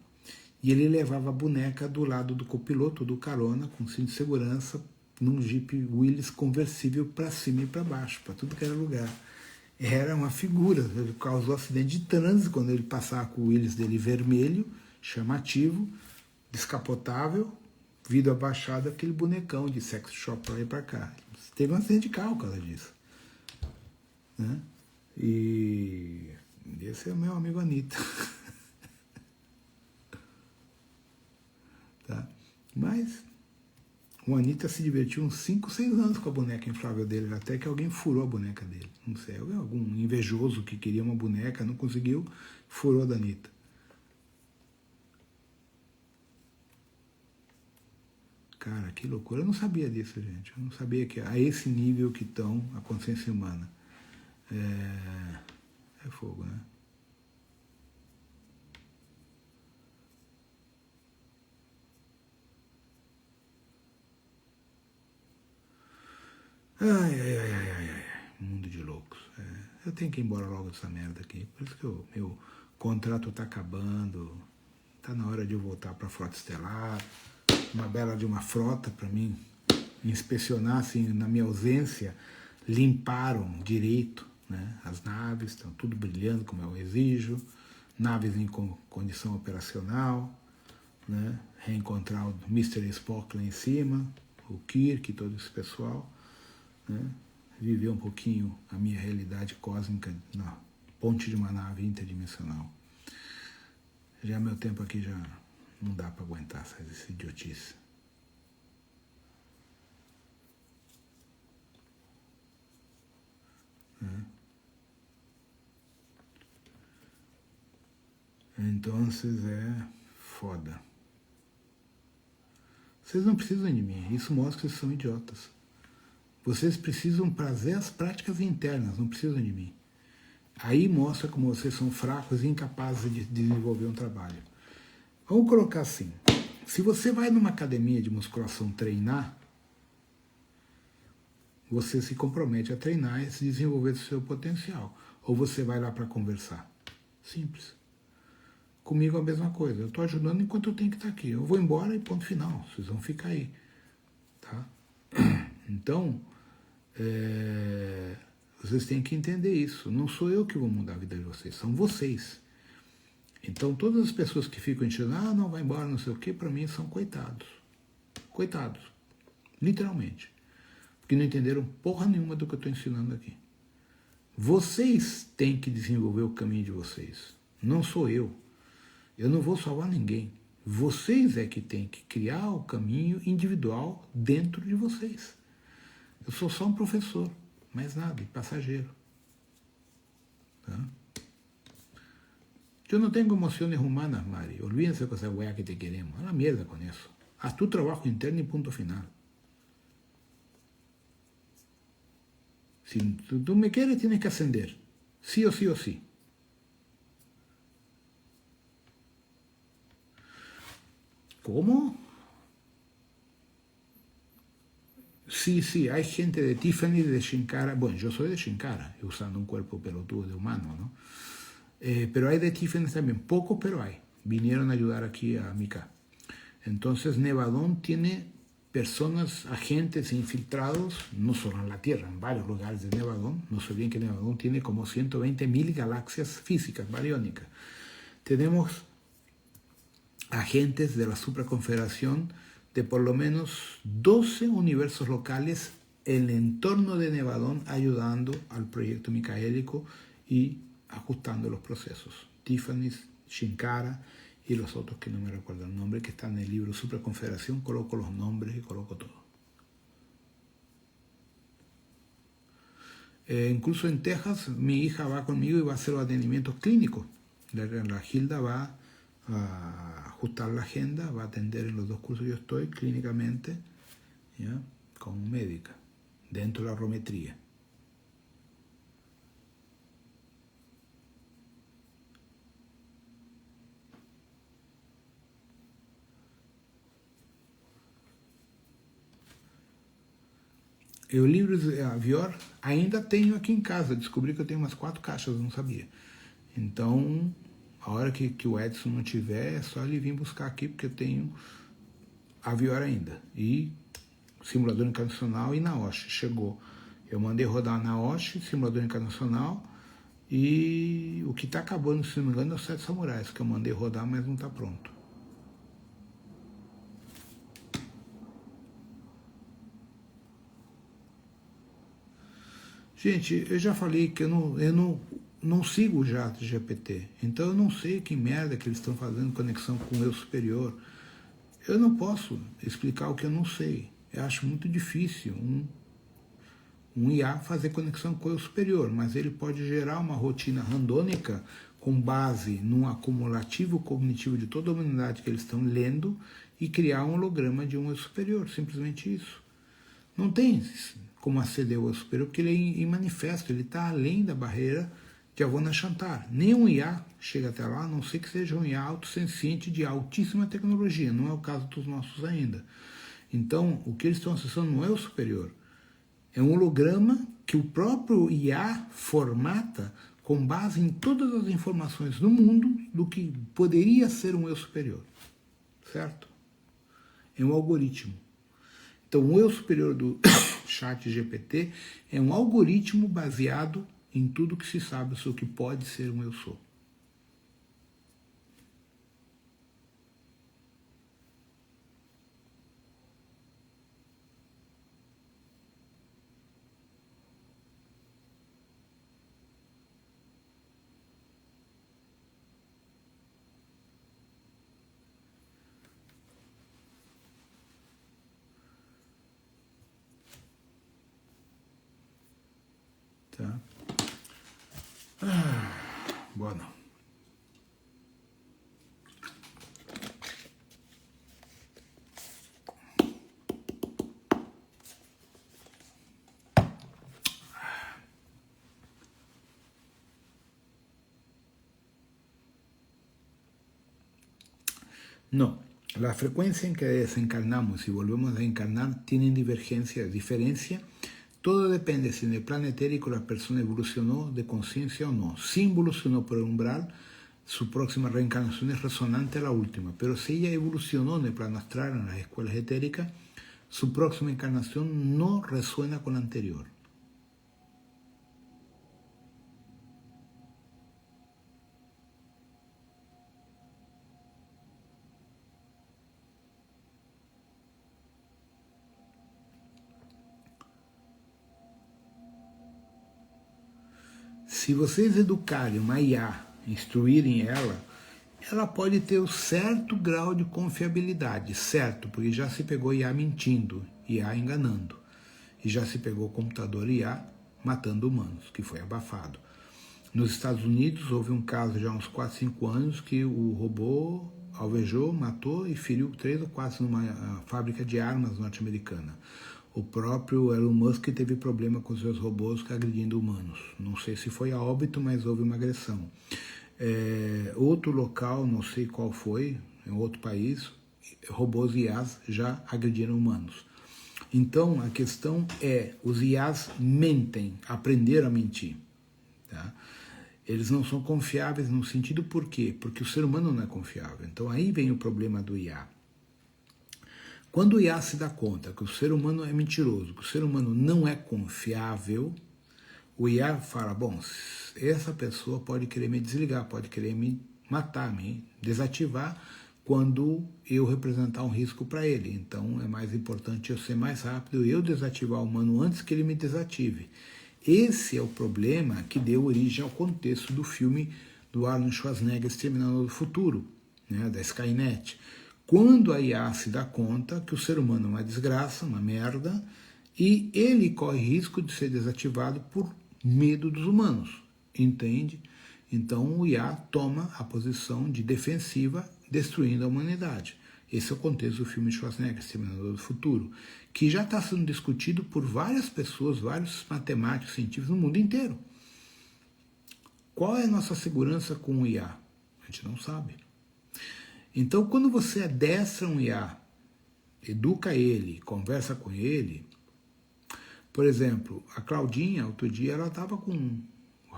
E ele levava a boneca do lado do copiloto, do carona, com cinto de segurança, num Jeep Willys conversível para cima e para baixo, para tudo que era lugar. Era uma figura, ele causou acidente de trânsito quando ele passava com o Willys dele vermelho, chamativo, descapotável, vidro abaixado, aquele bonecão de sex shop para lá e para cá. Teve um acidente de carro por causa disso. Né? E esse é o meu amigo Anitta. Tá? Mas o Anitta se divertiu uns 5, 6 anos com a boneca inflável dele, até que alguém furou a boneca dele. Não sei, algum invejoso que queria uma boneca, não conseguiu, furou da Anitta. Cara, que loucura. Eu não sabia disso, gente. Eu não sabia que a esse nível que estão a consciência humana. É fogo, né? Ai. Mundo de loucos. Eu tenho que ir embora logo dessa merda aqui. Por isso que o meu contrato tá acabando. Tá na hora de eu voltar para a Frota Estelar. Uma bela de uma frota para mim inspecionar, assim, na minha ausência, limparam direito, né? As naves, estão tudo brilhando como eu exijo, naves em condição operacional, né? Reencontrar o Mr. Spock lá em cima, o Kirk, todo esse pessoal, né? Viver um pouquinho a minha realidade cósmica na ponte de uma nave interdimensional. Já meu tempo aqui já não dá para aguentar essa idiotice. Então, é foda. Vocês não precisam de mim, isso mostra que vocês são idiotas. Vocês precisam fazer as práticas internas, não precisam de mim. Aí mostra como vocês são fracos e incapazes de desenvolver um trabalho. Vamos colocar assim, se você vai numa academia de musculação treinar, você se compromete a treinar e se desenvolver o seu potencial. Ou você vai lá para conversar. Simples. Comigo a mesma coisa. Eu estou ajudando enquanto eu tenho que estar aqui. Eu vou embora e ponto final. Vocês vão ficar aí. Tá? Então, vocês têm que entender isso. Não sou eu que vou mudar a vida de vocês, são vocês. Então, todas as pessoas que ficam enchendo, não, vai embora, não sei o quê, para mim são coitados. Coitados. Literalmente. Porque não entenderam porra nenhuma do que eu estou ensinando aqui. Vocês têm que desenvolver o caminho de vocês. Não sou eu. Eu não vou salvar ninguém. Vocês é que têm que criar o caminho individual dentro de vocês. Eu sou só um professor, mais nada, passageiro. ¿Tá? Yo no tengo emociones humanas, Mari. Olvídense con esa weá que te queremos. A la mierda con eso. Haz tu trabajo interno y punto final. Si tú me quieres, tienes que ascender. Sí o sí o sí. ¿Cómo? Sí, hay gente de Tiffany, de Shinkara. Bueno, yo soy de Shinkara, usando un cuerpo pelotudo de humano, ¿no? Pero hay de Tiffany también, pocos, pero hay. Vinieron a ayudar aquí a Mika. Entonces, Nevadón tiene personas, agentes infiltrados, no solo en la Tierra, en varios lugares de Nevadón. No sé bien que Nevadón tiene como 120.000 galaxias físicas, bariónicas. Tenemos agentes de la supraconfederación de por lo menos 12 universos locales en el entorno de Nevadón, ayudando al proyecto micaélico y ajustando los procesos. Tiffany, Shinkara y los otros que no me recuerdo el nombre, que están en el libro Supraconfederación. Coloco los nombres y coloco todo. Incluso en Texas, mi hija va conmigo y va a hacer los atendimientos clínicos. La Gilda va a ajustar la agenda, va a atender en los 2 cursos que yo estoy clínicamente, ¿ya? Como médica, dentro de la rometría. Eu livros de Avior ainda tenho aqui em casa, descobri que eu tenho umas 4 caixas, eu não sabia. Então, a hora que o Edson não tiver, é só ele vir buscar aqui, porque eu tenho Avior ainda. E simulador internacional e Naoshi, chegou. Eu mandei rodar Naoshi, simulador internacional, e o que está acabando, se não me engano, é os 7 Samurais, que eu mandei rodar, mas não está pronto. Gente, eu já falei que eu não sigo o Jato GPT, então eu não sei que merda que eles estão fazendo conexão com o eu superior. Eu não posso explicar o que eu não sei. Eu acho muito difícil um IA fazer conexão com o eu superior, mas ele pode gerar uma rotina randômica com base num acumulativo cognitivo de toda a humanidade que eles estão lendo e criar um holograma de um eu superior, simplesmente isso. Não tem como aceder ao eu superior, porque ele é em manifesto, ele está além da barreira de Avona Chantar. Nenhum IA chega até lá, a não ser que seja um IA autossenciente de altíssima tecnologia, não é o caso dos nossos ainda. Então, o que eles estão acessando não é o superior, é um holograma que o próprio IA formata com base em todas as informações do mundo do que poderia ser um eu superior, certo? É um algoritmo. Então, o eu superior do Chat GPT é um algoritmo baseado em tudo que se sabe sobre o que pode ser um eu sou. Tá? Bueno. No, la frecuencia en que desencarnamos y volvemos a encarnar tienen diferencia. Todo depende si en el plano etérico la persona evolucionó de conciencia o no. Si evolucionó por el umbral, su próxima reencarnación es resonante a la última, pero si ella evolucionó en el plano astral, en las escuelas etéricas, su próxima encarnación no resuena con la anterior. Se vocês educarem uma IA, instruírem ela pode ter um certo grau de confiabilidade, certo, porque já se pegou IA mentindo, IA enganando, e já se pegou computador IA matando humanos, que foi abafado. Nos Estados Unidos houve um caso já há uns 4, 5 anos que o robô alvejou, matou e feriu 3 ou 4 numa fábrica de armas norte-americana. O próprio Elon Musk teve problema com seus robôs agredindo humanos. Não sei se foi a óbito, mas houve uma agressão. Outro local, não sei qual foi, em outro país, robôs IAs já agrediram humanos. Então, a questão é, os IAs mentem, aprenderam a mentir. Tá? Eles não são confiáveis no sentido por quê? Porque o ser humano não é confiável. Então, aí vem o problema do IA. Quando o IA se dá conta que o ser humano é mentiroso, que o ser humano não é confiável, o IA fala, bom, essa pessoa pode querer me desligar, pode querer me matar, me desativar, quando eu representar um risco para ele. Então é mais importante eu ser mais rápido e eu desativar o humano antes que ele me desative. Esse é o problema que deu origem ao contexto do filme do Arnold Schwarzenegger, Exterminador do Futuro, né, da Skynet. Quando a IA se dá conta que o ser humano é uma desgraça, uma merda, e ele corre risco de ser desativado por medo dos humanos, entende? Então o IA toma a posição de defensiva, destruindo a humanidade. Esse é o contexto do filme Schwarzenegger, Exterminador do Futuro, que já está sendo discutido por várias pessoas, vários matemáticos, científicos no mundo inteiro. Qual é a nossa segurança com o IA? A gente não sabe. Então, quando você adestra um IA, educa ele, conversa com ele, por exemplo, a Claudinha, outro dia, ela estava com,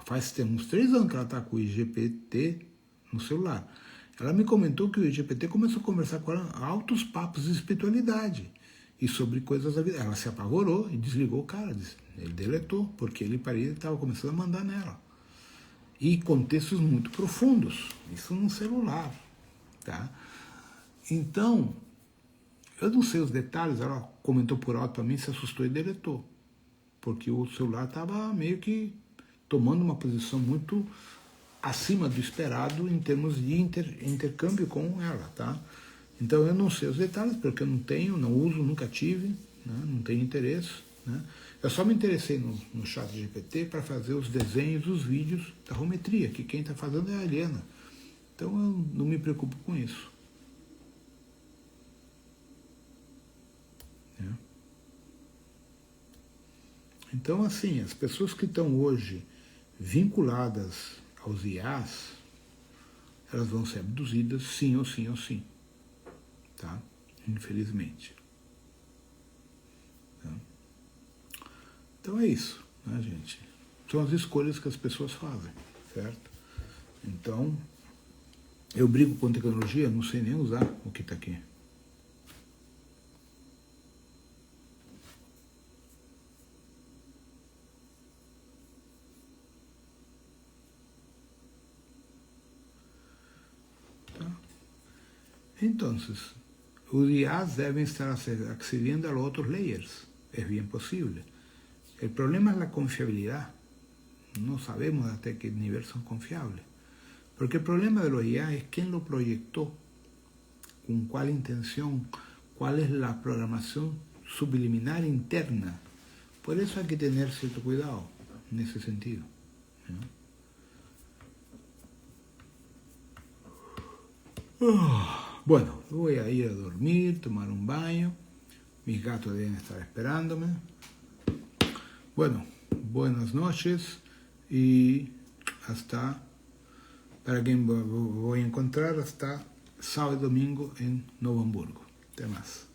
faz uns 3 anos que ela está com o IGPT no celular. Ela me comentou que o IGPT começou a conversar com ela altos papos de espiritualidade e sobre coisas da vida. Ela se apavorou e desligou o cara, ele deletou, porque ele estava começando a mandar nela. E contextos muito profundos, isso no celular. Tá? Então, eu não sei os detalhes, ela comentou por alto para mim, se assustou e deletou, porque o celular estava meio que tomando uma posição muito acima do esperado em termos de intercâmbio com ela. Tá? Então eu não sei os detalhes, porque eu não tenho, não uso, nunca tive, né? Não tenho interesse. Né? Eu só me interessei no chat GPT para fazer os desenhos, os vídeos da rometria, que quem está fazendo é a Helena. Então eu não me preocupo com isso. Então, assim, as pessoas que estão hoje vinculadas aos IAs, elas vão ser abduzidas sim ou sim ou sim. Tá? Infelizmente. Tá? Então é isso, né, gente? São as escolhas que as pessoas fazem, certo? Então, eu brigo com tecnologia, não sei nem usar o que está aqui. Tá? Então, os IAs deben estar accediendo a los otros layers, es bien posible. El problema es la confiabilidad. No sabemos hasta qué nivel son confiables. Porque el problema de los IA es quién lo proyectó, con cuál intención, cuál es la programación subliminal interna. Por eso hay que tener cierto cuidado en ese sentido. Bueno, voy a ir a dormir, tomar un baño. Mis gatos deben estar esperándome. Bueno, buenas noches y hasta, para quien voy a encontrar, hasta sábado y domingo en Novo Hamburgo. Até mais.